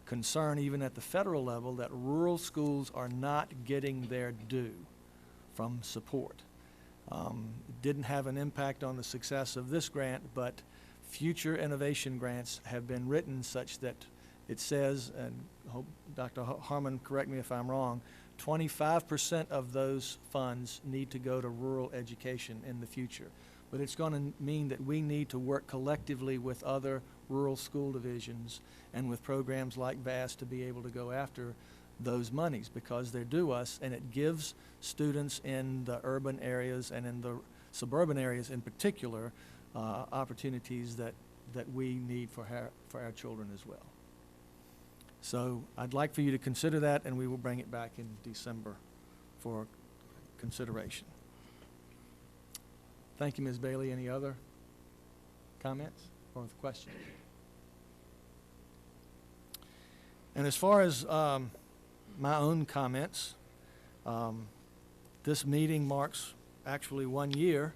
concern even at the federal level that rural schools are not getting their due from support. It didn't have an impact on the success of this grant, but future innovation grants have been written such that it says, and I hope Dr. Harmon correct me if I'm wrong, 25% of those funds need to go to rural education in the future. But it's going to mean that we need to work collectively with other rural school divisions and with programs like VASS to be able to go after those monies because they're due us, and it gives students in the urban areas and in the suburban areas in particular opportunities that we need for our children as well. So I'd like for you to consider that, and we will bring it back in December for consideration. Thank you, Ms. Bailey. Any other comments or questions? And as far as my own comments, this meeting marks actually 1 year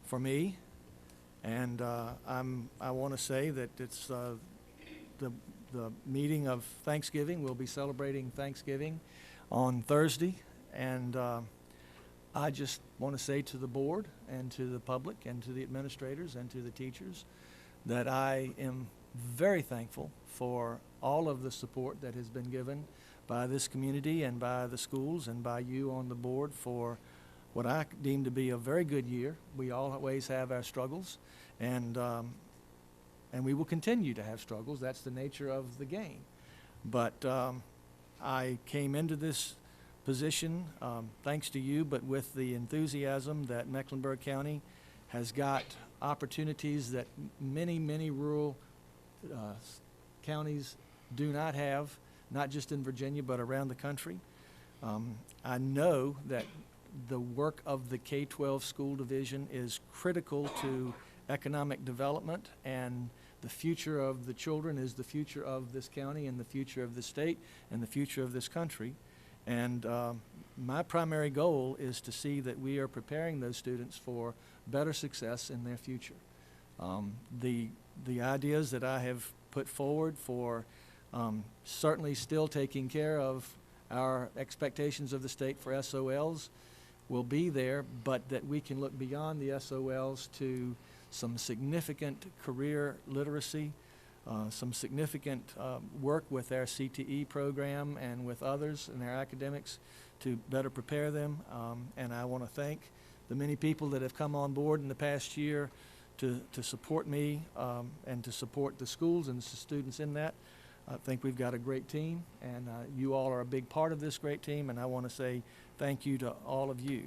for me, and I want to say that it's the meeting of Thanksgiving. We'll be celebrating Thanksgiving on Thursday, and I just want to say to the board and to the public and to the administrators and to the teachers that I am very thankful for all of the support that has been given by this community and by the schools and by you on the board for what I deem to be a very good year. We always have our struggles, and we will continue to have struggles. That's the nature of the game. But I came into this position thanks to you, but with the enthusiasm that Mecklenburg County has got opportunities that many rural counties do not have, not just in Virginia but around the country. I know that the work of the K-12 school division is critical to economic development, and the future of the children is the future of this county and the future of the state and the future of this country. And my primary goal is to see that we are preparing those students for better success in their future. The ideas that I have put forward for certainly still taking care of our expectations of the state for SOLs will be there, but that we can look beyond the SOLs to some significant career literacy, some significant work with our CTE program and with others in our academics to better prepare them. And I want to thank the many people that have come on board in the past year to support me and to support the schools and the students in that. I think we've got a great team, and you all are a big part of this great team, and I want to say thank you to all of you.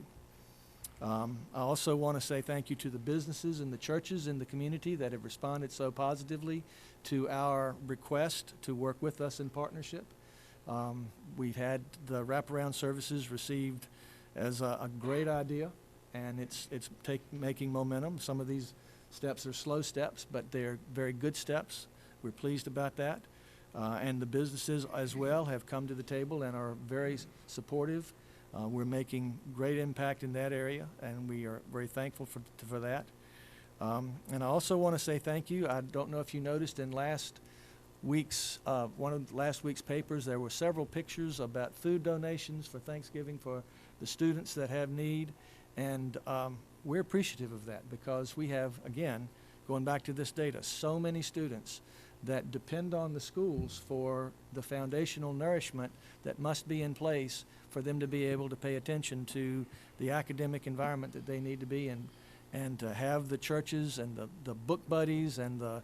I also want to say thank you to the businesses and the churches in the community that have responded so positively to our request to work with us in partnership. We've had the wraparound services received as a great idea, and it's making momentum. Some of these steps are slow steps, but they're very good steps. We're pleased about that. And the businesses as well have come to the table and are very supportive. We're making great impact in that area, and we are very thankful for that. And I also want to say thank you. I don't know if you noticed in last week's, one of last week's papers, there were several pictures about food donations for Thanksgiving for the students that have need. And we're appreciative of that because we have, again, going back to this data, so many students that depend on the schools for the foundational nourishment that must be in place for them to be able to pay attention to the academic environment that they need to be in, and to have the churches and the book buddies and the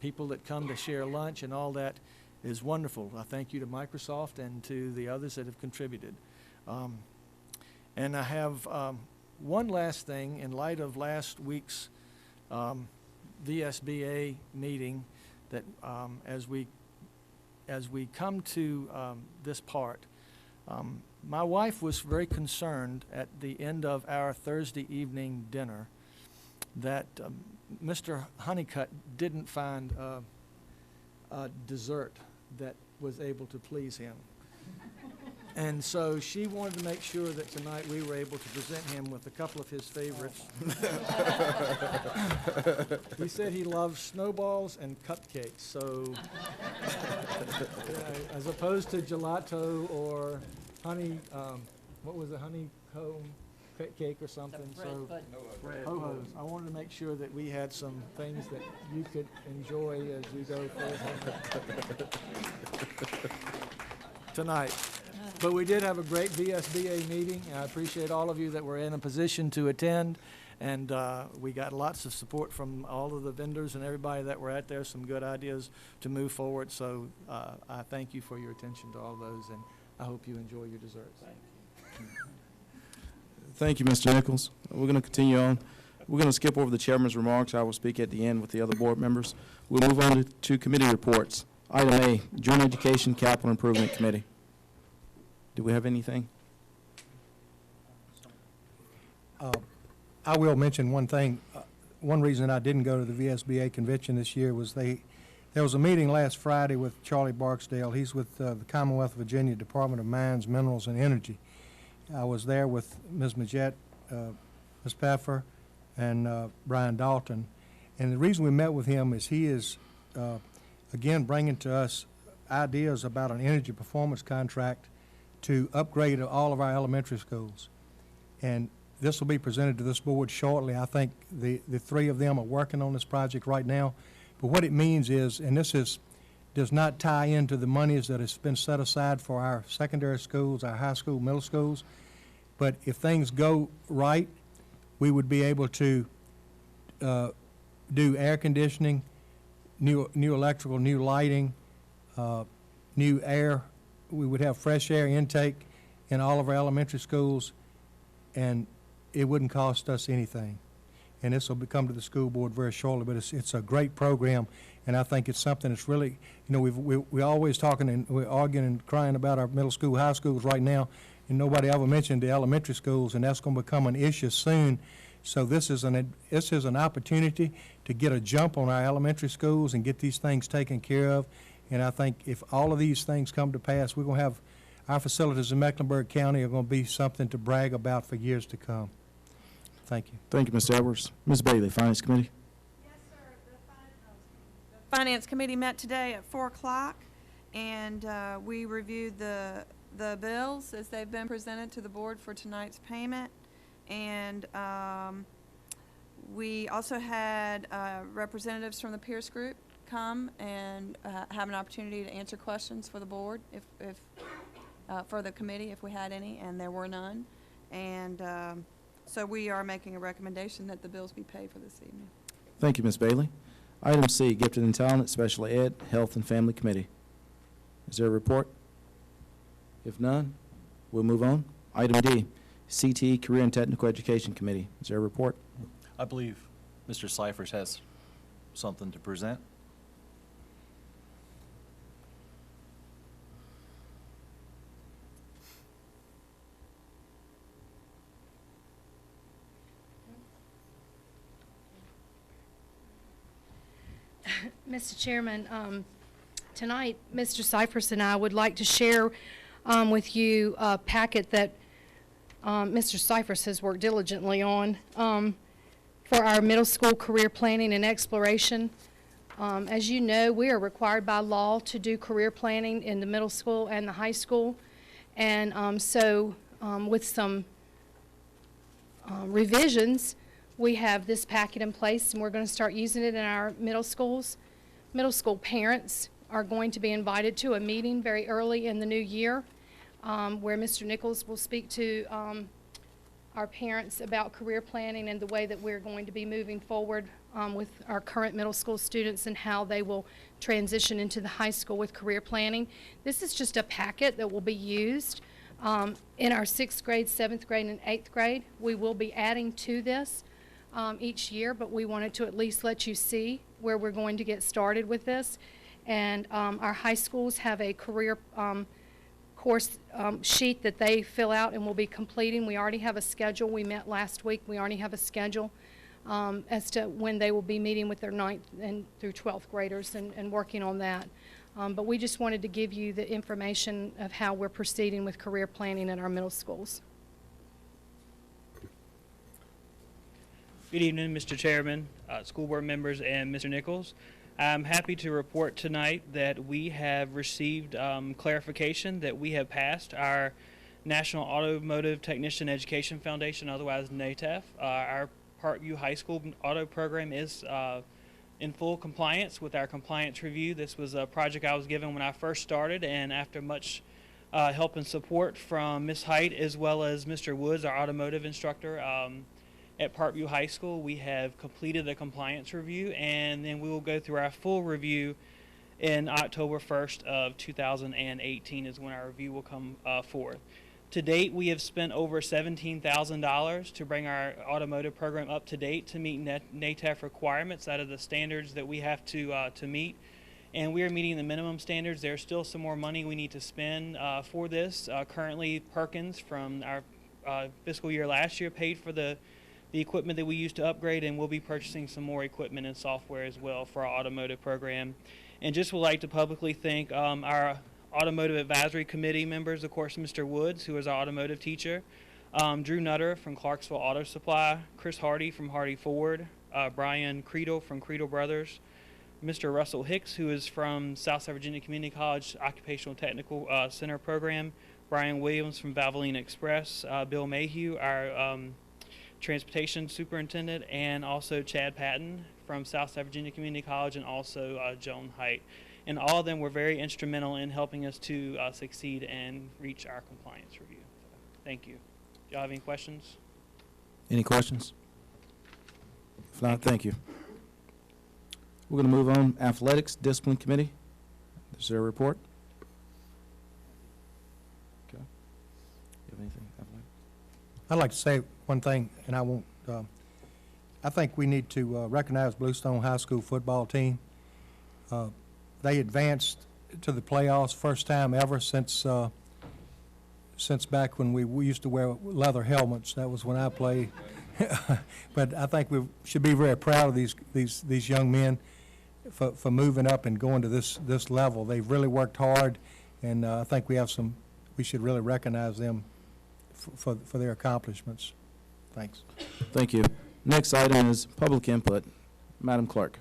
people that come to share lunch and all that is wonderful. I thank you to Microsoft and to the others that have contributed. And I have one last thing in light of last week's VSBA meeting, that as we come to this part, my wife was very concerned at the end of our Thursday evening dinner that Mr. Honeycutt didn't find a dessert that was able to please him. And so she wanted to make sure that tonight we were able to present him with a couple of his favorites. He said he loves snowballs and cupcakes, so as opposed to gelato or honey, what was it, honeycomb cake or something? So ho-hos. I wanted to make sure that we had some things that you could enjoy as you go forward tonight. But we did have a great VSBA meeting. I appreciate all of you that were in a position to attend, and we got lots of support from all of the vendors and everybody that were out there, some good ideas to move forward. So I thank you for your attention to all those, and I hope you enjoy your desserts. Thank you, Mr. Nichols. We're going to continue on. We're going to skip over the chairman's remarks. I will speak at the end with the other board members. We'll move on to committee reports. Item A, Joint Education Capital Improvement Committee. Do we have anything? I will mention one thing. One reason I didn't go to the VSBA convention this year was there was a meeting last Friday with Charlie Barksdale. He's with the Commonwealth of Virginia Department of Mines, Minerals, and Energy. I was there with Ms. Majette, Ms. Pfeffer, and Brian Dalton. And the reason we met with him is he is, again, bringing to us ideas about an energy performance contract to upgrade all of our elementary schools. And this will be presented to this board shortly. I think the three of them are working on this project right now. But what it means is, and this does not tie into the monies that has been set aside for our secondary schools, our high school, middle schools, but if things go right, we would be able to do air conditioning, new electrical, new lighting, new air. We would have fresh air intake in all of our elementary schools, and it wouldn't cost us anything. And this will come to the school board very shortly, but it's a great program, and I think it's something that's really, you know, we're always talking and we're arguing and crying about our middle school, high schools right now, and nobody ever mentioned the elementary schools, and that's going to become an issue soon. So this is an opportunity to get a jump on our elementary schools and get these things taken care of. And I think if all of these things come to pass, we're going to have our facilities in Mecklenburg County are going to be something to brag about for years to come. Thank you. Thank you, Mr. Edwards. Ms. Bailey, Finance Committee. Yes, sir. The Finance Committee met today at 4 o'clock, and we reviewed the bills as they've been presented to the board for tonight's payment. And we also had representatives from the Pierce Group come and have an opportunity to answer questions for the board, if for the committee, if we had any, and there were none. And so we are making a recommendation that the bills be paid for this evening. Thank you, Ms. Bailey. Item C, Gifted and Talented, Special Ed, Health and Family Committee. Is there a report? If none, we'll move on. Item D, CTE Career and Technical Education Committee. Is there a report? I believe Mr. Cyphers has something to present. Mr. Chairman, tonight, Mr. Cyphers and I would like to share with you a packet that Mr. Cyphers has worked diligently on for our middle school career planning and exploration. As you know, we are required by law to do career planning in the middle school and the high school. And with some revisions, we have this packet in place, and we're going to start using it in our middle schools. Middle school parents are going to be invited to a meeting very early in the new year where Mr. Nichols will speak to our parents about career planning and the way that we're going to be moving forward with our current middle school students and how they will transition into the high school with career planning. This is just a packet that will be used in our 6th grade, 7th grade, and 8th grade. We will be adding to this each year, but we wanted to at least let you see where we're going to get started with this. And our high schools have a career course sheet that they fill out and will be completing. We already have a schedule. We met last week. We already have a schedule as to when they will be meeting with their 9th and through 12th graders and working on that. But we just wanted to give you the information of how we're proceeding with career planning in our middle schools. Good evening, Mr. Chairman, school board members, and Mr. Nichols. I'm happy to report tonight that we have received clarification that we have passed our National Automotive Technician Education Foundation, otherwise NATEF. Our Parkview High School auto program is in full compliance with our compliance review. This was a project I was given when I first started, and after much help and support from Ms. Height as well as Mr. Woods, our automotive instructor, at Parkview High School, we have completed the compliance review, and then we will go through our full review in October 1st of 2018 is when our review will come forth. To date, we have spent over $17,000 to bring our automotive program up to date to meet NATEF requirements out of the standards that we have to meet. And we are meeting the minimum standards. There's still some more money we need to spend for this. Currently, Perkins from our fiscal year last year paid for the equipment that we used to upgrade, and we'll be purchasing some more equipment and software as well for our automotive program. And just would like to publicly thank our automotive advisory committee members, of course, Mr. Woods, who is our automotive teacher, Drew Nutter from Clarksville Auto Supply, Chris Hardy from Hardy Ford, Brian Creedle from Creedle Brothers, Mr. Russell Hicks, who is from Southside Virginia Community College Occupational Technical Center program, Brian Williams from Valvoline Express, Bill Mayhew, our transportation superintendent, and also Chad Patton from Southside Virginia Community College, and also Joan Height. And all of them were very instrumental in helping us to succeed and reach our compliance review. So, thank you. Do y'all have any questions? Any questions? If not, thank you. We're going to move on. Athletics Discipline Committee. Is there a report? Okay. You have anything? I'd like to say one thing, and I won't, I think we need to recognize Bluestone High School football team. They advanced to the playoffs first time ever since back when we used to wear leather helmets. That was when I played. But I think we should be very proud of these young men for moving up and going to this level. They've really worked hard, and I think we should really recognize them for their accomplishments. Thanks. Thank you. Next item is public input. Madam Clerk.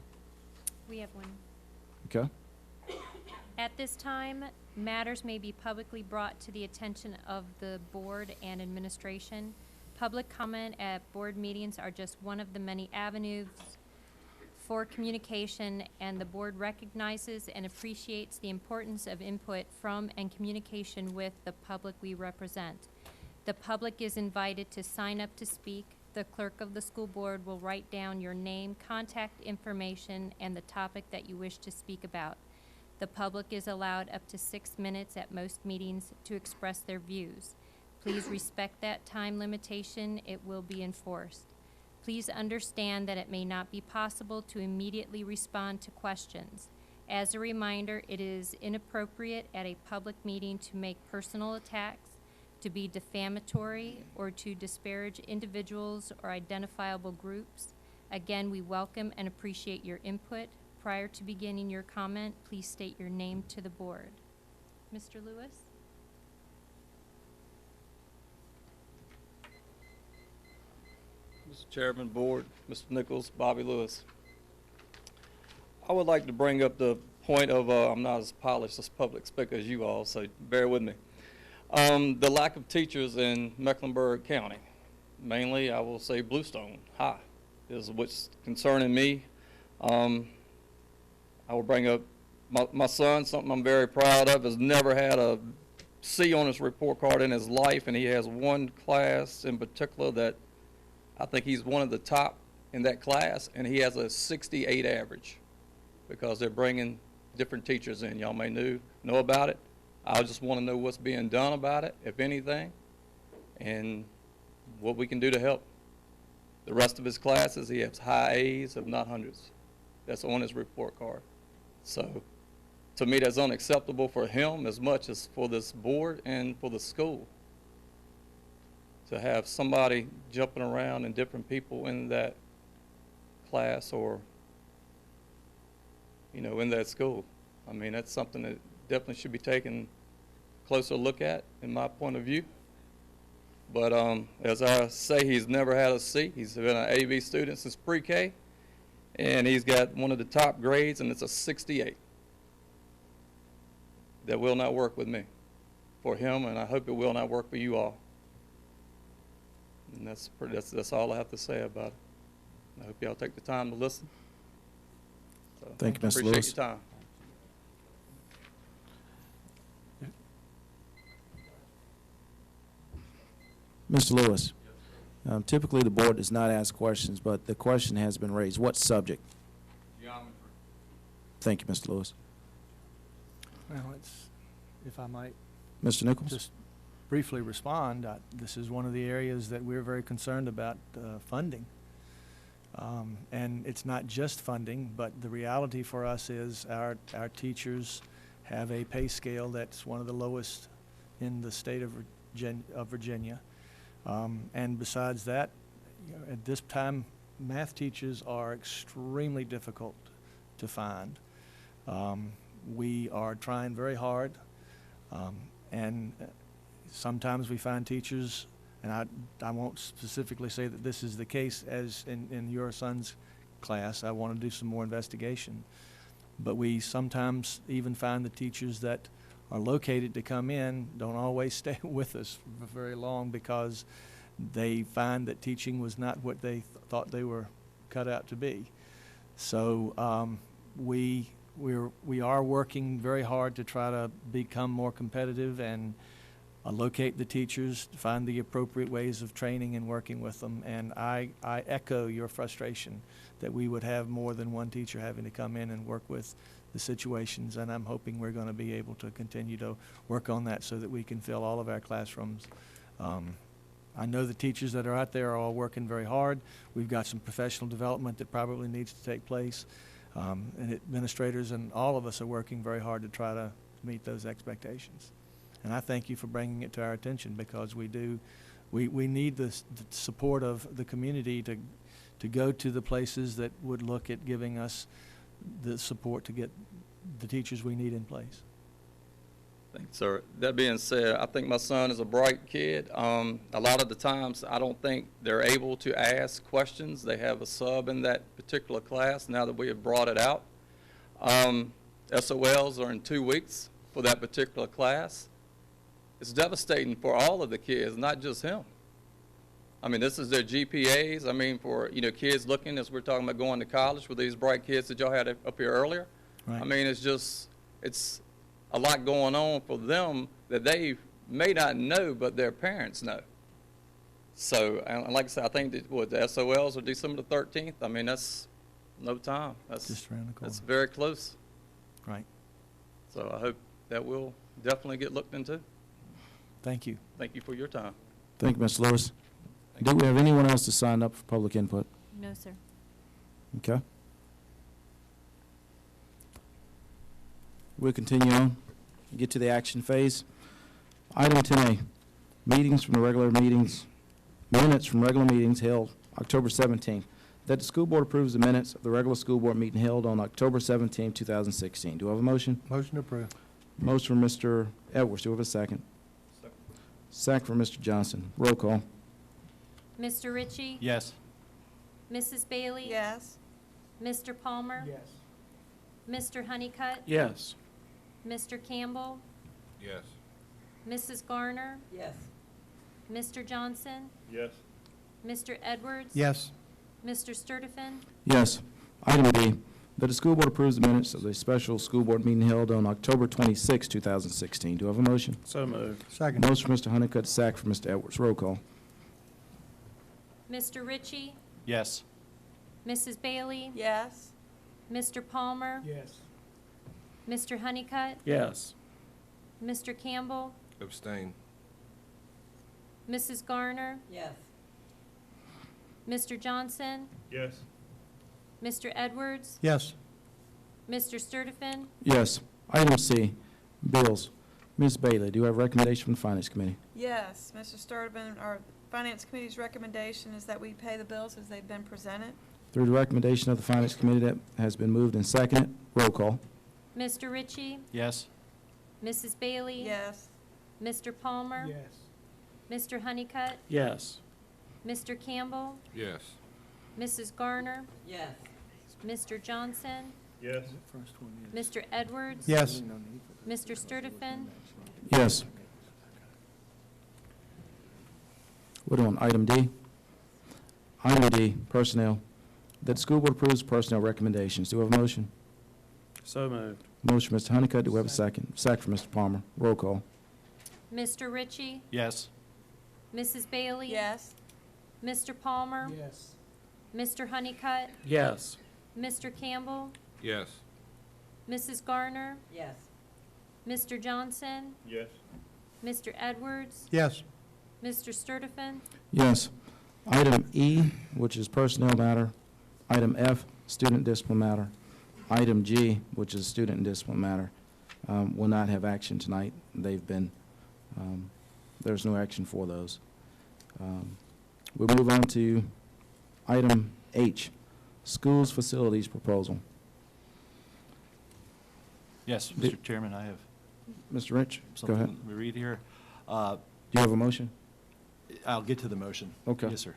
We have one. Okay. At this time, matters may be publicly brought to the attention of the board and administration. Public comment at board meetings are just one of the many avenues for communication, and the board recognizes and appreciates the importance of input from and communication with the public we represent. The public is invited to sign up to speak. The clerk of the school board will write down your name, contact information, and the topic that you wish to speak about. The public is allowed up to 6 minutes at most meetings to express their views. Please respect that time limitation. It will be enforced. Please understand that it may not be possible to immediately respond to questions. As a reminder, it is inappropriate at a public meeting to make personal attacks, to be defamatory, or to disparage individuals or identifiable groups. Again, we welcome and appreciate your input. Prior to beginning your comment, please state your name to the board. Mr. Lewis? Mr. Chairman, Board, Mr. Nichols, Bobby Lewis. I would like to bring up the point of, I'm not as polished as public speaker as you all, so bear with me. The lack of teachers in Mecklenburg County, mainly I will say Bluestone High, is what's concerning me. I will bring up my son, something I'm very proud of, has never had a C on his report card in his life, and he has one class in particular that I think he's one of the top in that class, and he has a 68 average because they're bringing different teachers in. Y'all may know about it. I just want to know what's being done about it, if anything, and what we can do to help. The rest of his classes, he has high A's, if not hundreds. That's on his report card. So, to me, that's unacceptable for him as much as for this board and for the school. To have somebody jumping around and different people in that class or, you know, in that school. I mean, that's something that definitely should be taken a closer look at, in my point of view. But as I say, he's never had a C. He's been an AV student since pre-K, and he's got one of the top grades, and it's a 68. That will not work with me, for him, and I hope it will not work for you all. And that's all I have to say about it. I hope y'all take the time to listen. So, Thank you, Mr. Lewis. Appreciate your time. Mr. Lewis, typically the board does not ask questions, but the question has been raised. What subject? Geometry. Thank you, Mr. Lewis. Well, it's, if I might Mr. Nichols? just briefly respond, this is one of the areas that we're very concerned about funding. And it's not just funding, but the reality for us is our teachers have a pay scale that's one of the lowest in the state of Virginia. And besides that, you know, at this time, math teachers are extremely difficult to find. We are trying very hard, and sometimes we find teachers, and I won't specifically say that this is the case as in your son's class. I want to do some more investigation. But we sometimes even find the teachers that are located to come in don't always stay with us for very long because they find that teaching was not what they thought they were cut out to be. So we are working very hard to try to become more competitive and locate the teachers, find the appropriate ways of training and working with them. And I echo your frustration that we would have more than one teacher having to come in and work with the situations, and I'm hoping we're going to be able to continue to work on that so that we can fill all of our classrooms. I know the teachers that are out there are all working very hard. We've got some professional development that probably needs to take place, and administrators and all of us are working very hard to try to meet those expectations. And I thank you for bringing it to our attention because we need the support of the community to go to the places that would look at giving us the support to get the teachers we need in place. Thanks, sir. That being said, I think my son is a bright kid. A lot of the times I don't think they're able to ask questions. They have a sub in that particular class now that we have brought it out. SOLs are in 2 weeks for that particular class. It's devastating for all of the kids, not just him. I mean, this is their GPAs. I mean, for, you know, kids looking, as we're talking about going to college with these bright kids that y'all had up here earlier. Right. I mean, it's a lot going on for them that they may not know, but their parents know. So, and like I said, I think that, the SOLs are December the 13th. I mean, that's no time. That's just around the corner. That's very close. Right. So I hope that will definitely get looked into. Thank you. Thank you for your time. Thank you, Mr. Lewis. Do we have anyone else to sign up for public input? No, sir. Okay. We'll continue on, get to the action phase. Item 10A, minutes from regular meetings held October 17th. That the school board approves the minutes of the regular school board meeting held on October 17, 2016. Do I have a motion? Motion approved. Motion from Mr. Edwards. Do we have a second? Second from Mr. Johnson. Roll call. Mr. Ritchie? Yes. Mrs. Bailey? Yes. Mr. Palmer? Yes. Mr. Honeycutt? Yes. Mr. Campbell? Yes. Mrs. Garner? Yes. Mr. Johnson? Yes. Mr. Edwards? Yes. Mr. Sturtevant? Yes. Item D, that the school board approves the minutes of the special school board meeting held on October 26, 2016. Do I have a motion? So moved. Second. Motion from Mr. Honeycutt, second from Mr. Edwards. Roll call. Mr. Ritchie? Yes. Mrs. Bailey? Yes. Mr. Palmer? Yes. Mr. Honeycutt? Yes. Mr. Campbell? Abstain. Mrs. Garner? Yes. Mr. Johnson? Yes. Mr. Edwards? Yes. Mr. Sturtevant? Yes. Item C, bills. Ms. Bailey, do you have a recommendation from the Finance Committee? Yes, Mr. Sturtevant, our Finance Committee's recommendation is that we pay the bills as they've been presented. Through the recommendation of the Finance Committee that has been moved and seconded, roll call. Mr. Ritchie? Yes. Mrs. Bailey? Yes. Mr. Palmer? Yes. Mr. Honeycutt? Yes. Mr. Campbell? Yes. Mrs. Garner? Yes. Mr. Johnson? Yes. Mr. Edwards? Yes. Mr. Sturtevant? Yes. We're on item D. Item D, personnel. That the school board approves personnel recommendations. Do we have a motion? So moved. Motion, Mr. Honeycutt. Do we have a second? Second from Mr. Palmer. Roll call. Mr. Ritchie? Yes. Mrs. Bailey? Yes. Mr. Palmer? Yes. Mr. Honeycutt? Yes. Mr. Campbell? Yes. Mrs. Garner? Yes. Mr. Johnson? Yes. Mr. Edwards? Yes. Mr. Sturtevant? Yes. Item E, which is personnel matter. Item F, student discipline matter. Item G, which is student and discipline matter, will not have action tonight. They've been, there's no action for those. We'll move on to item H, schools facilities proposal. Yes, Mr. Chairman, I have Mr. Rich, go ahead. something we read here. Do you have a motion? I'll get to the motion. Okay. Yes, sir.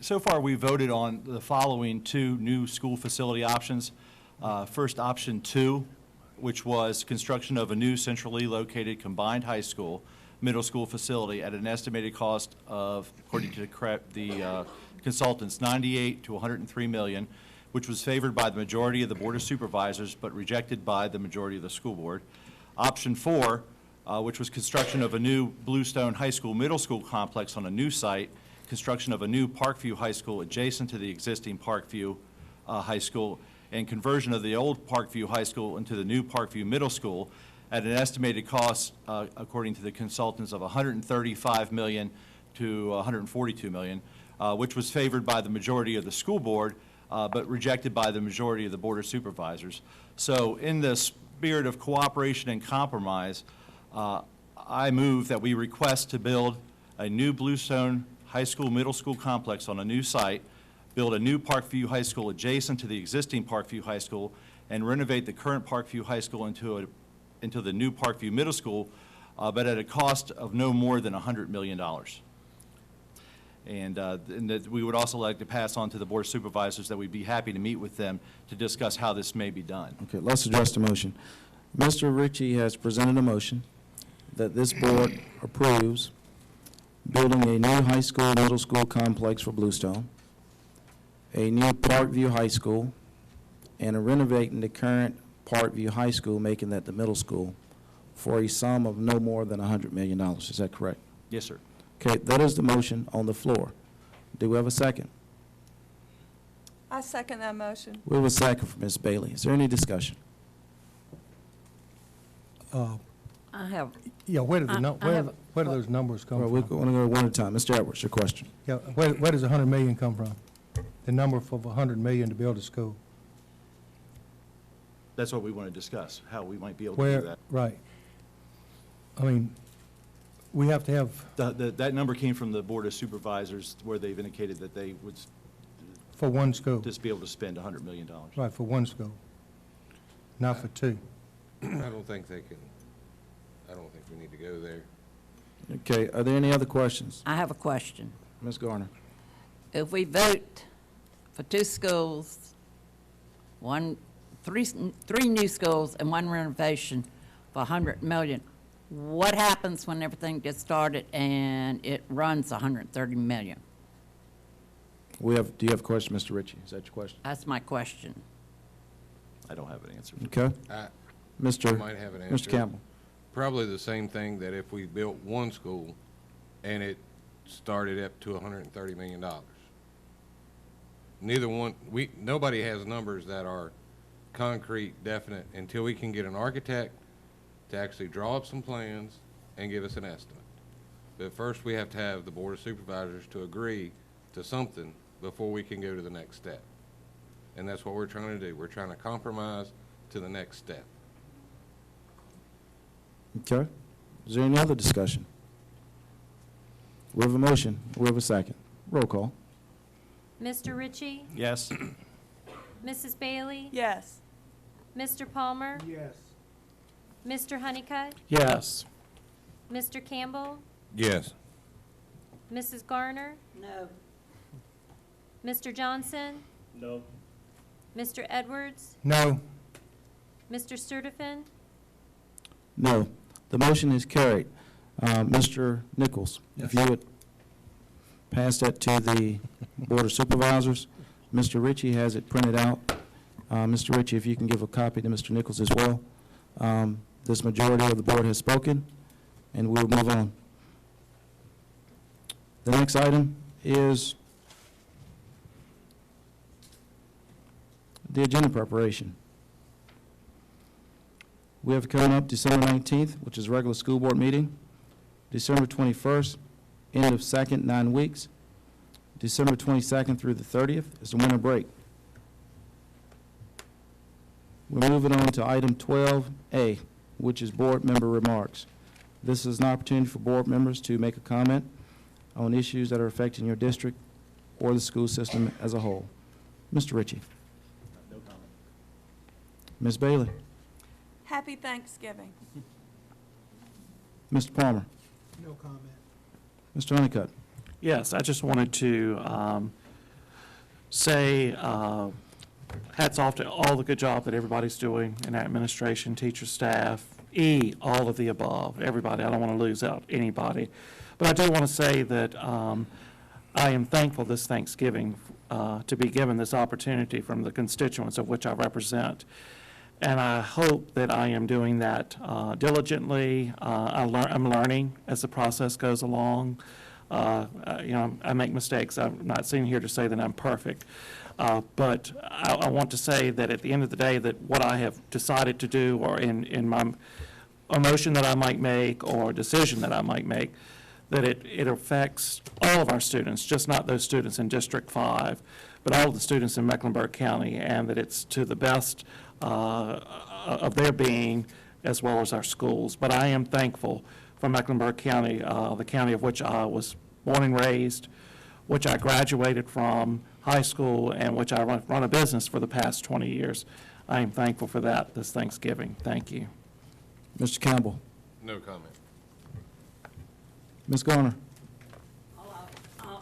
So far, we voted on the following two new school facility options. First, option 2, which was construction of a new centrally located combined high school, middle school facility at an estimated cost of, according to the consultants, 98 to 103 million, which was favored by the majority of the Board of Supervisors, but rejected by the majority of the school board. Option 4, which was construction of a new Bluestone High School middle school complex on a new site, construction of a new Parkview High School adjacent to the existing Parkview High School, and conversion of the old Parkview High School into the new Parkview Middle School at an estimated cost, according to the consultants, of 135 million to 142 million, which was favored by the majority of the school board, but rejected by the majority of the Board of Supervisors. So in the spirit of cooperation and compromise, I move that we request to build a new Bluestone High School middle school complex on a new site, build a new Parkview High School adjacent to the existing Parkview High School, and renovate the current Parkview High School into the new Parkview Middle School, but at a cost of no more than $100 million. And that we would also like to pass on to the Board of Supervisors that we'd be happy to meet with them to discuss how this may be done. Okay, let's address the motion. Mr. Ritchie has presented a motion that this board approves building a new high school, middle school complex for Bluestone, a new Parkview High School, and renovating the current Parkview High School, making that the middle school, for a sum of no more than $100 million. Is that correct? Yes, sir. Okay, that is the motion on the floor. Do we have a second? I second that motion. We have a second from Ms. Bailey. Is there any discussion? I have, Yeah, where did I have- where do those numbers come Well, from? we're going to go one at a time. Mr. Edwards, your question. Yeah, where does 100 million come from? The number for 100 million to build a school? That's what we want to discuss, how we might be able to do Where, that. right. I mean, we have to have, That number came from the Board of Supervisors, where they've indicated that they would for one school, just be able to spend $100 million. right, for one school, not for two. I don't think they can, I don't think we need to go there. Okay, are there any other questions? I have a question. Ms. Garner? If we vote for two schools, three new schools and one renovation for 100 million, what happens when everything gets started and it runs 130 million? Do you have a question, Mr. Ritchie? Is that your question? That's my question. I don't have an answer. Okay. I Mr. might have an answer. Mr. Campbell? Probably the same thing that if we built one school and it started up to $130 million. Nobody has numbers that are concrete, definite, until we can get an architect to actually draw up some plans and give us an estimate. But first, we have to have the Board of Supervisors to agree to something before we can go to the next step. And that's what we're trying to do. We're trying to compromise to the next step. Okay. Is there any other discussion? We have a motion. We have a second. Roll call. Mr. Ritchie? Yes. Mrs. Bailey? Yes. Mr. Palmer? Yes. Mr. Honeycutt? Yes. Mr. Campbell? Yes. Mrs. Garner? No. Mr. Johnson? No. Mr. Edwards? No. Mr. Sturtevant? No. The motion is carried. Mr. Nichols, if you would pass that to the Board of Supervisors. Mr. Ritchie has it printed out. Mr. Ritchie, if you can give a copy to Mr. Nichols as well. This majority of the board has spoken, and we'll move on. The next item is the agenda preparation. We have coming up December 19th, which is regular school board meeting. December 21st, end of second, 9 weeks. December 22nd through the 30th is the winter break. We're moving on to item 12A, which is board member remarks. This is an opportunity for board members to make a comment on issues that are affecting your district or the school system as a whole. Mr. Ritchie. No comment. Ms. Bailey. Happy Thanksgiving. Mr. Palmer. No comment. Mr. Honeycutt. Yes, I just wanted to say hats off to all the good job that everybody's doing in administration, teacher, staff, all of the above, everybody. I don't want to lose out anybody. But I do want to say that I am thankful this Thanksgiving to be given this opportunity from the constituents of which I represent. And I hope that I am doing that diligently. I'm learning as the process goes along. I make mistakes. I'm not sitting here to say that I'm perfect. But I want to say that at the end of the day, that what I have decided to do, or in my a motion that I might make or a decision that I might make, that it affects all of our students, just not those students in District 5, but all of the students in Mecklenburg County, and that it's to the best of their being as well as our schools. But I am thankful for Mecklenburg County, the county of which I was born and raised, which I graduated from high school, and which I run a business for the past 20 years. I am thankful for that this Thanksgiving. Thank you. Mr. Campbell. No comment. Ms. Garner. All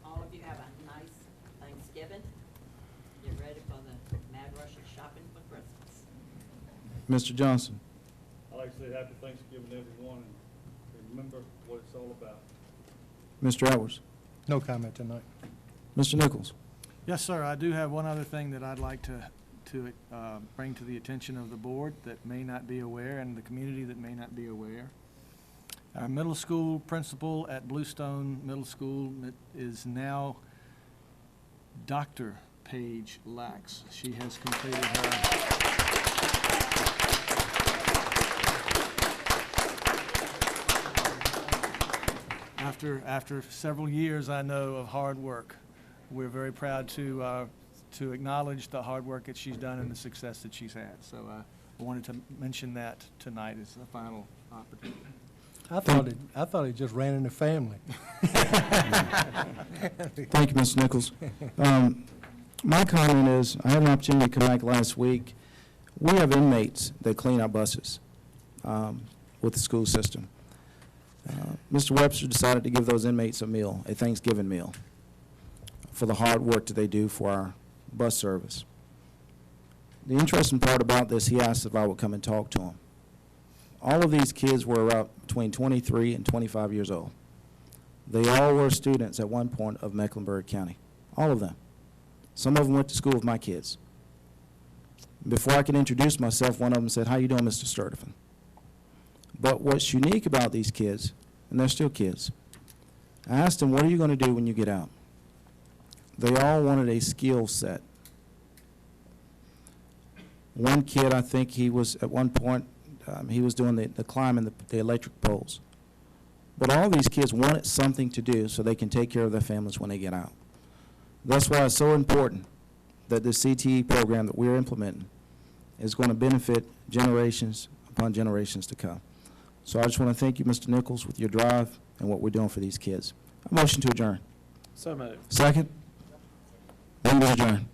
of you have a nice Thanksgiving. Get ready for the mad rush of shopping for Christmas. Mr. Johnson. I'd like to say happy Thanksgiving, everyone, and remember what it's all about. Mr. Edwards. No comment tonight. Mr. Nichols. Yes, sir. I do have one other thing that I'd like to bring to the attention of the board that may not be aware, and the community that may not be aware. Our middle school principal at Bluestone Middle School is now Dr. Paige Lax. She has completed her after several years, I know, of hard work. We're very proud to acknowledge the hard work that she's done and the success that she's had. So I wanted to mention that tonight as the final opportunity. I thought he just ran in the family. Thank you, Mr. Nichols. My comment is, I had an opportunity to come back last week. We have inmates that clean our buses with the school system. Mr. Webster decided to give those inmates a meal, a Thanksgiving meal, for the hard work that they do for our bus service. The interesting part about this, he asked if I would come and talk to him. All of these kids were about between 23 and 25 years old. They all were students at one point of Mecklenburg County, all of them. Some of them went to school with my kids. Before I could introduce myself, one of them said, "How you doing, Mr. Sturdivant?" But what's unique about these kids, and they're still kids, I asked them, "What are you going to do when you get out?" They all wanted a skill set. One kid, I think he was, at one point, he was doing the climbing the electric poles. But all these kids wanted something to do so they can take care of their families when they get out. That's why it's so important that the CTE program that we're implementing is going to benefit generations upon generations to come. So I just want to thank you, Mr. Nichols, with your drive and what we're doing for these kids. A motion to adjourn. So moved. Second? Then we adjourn.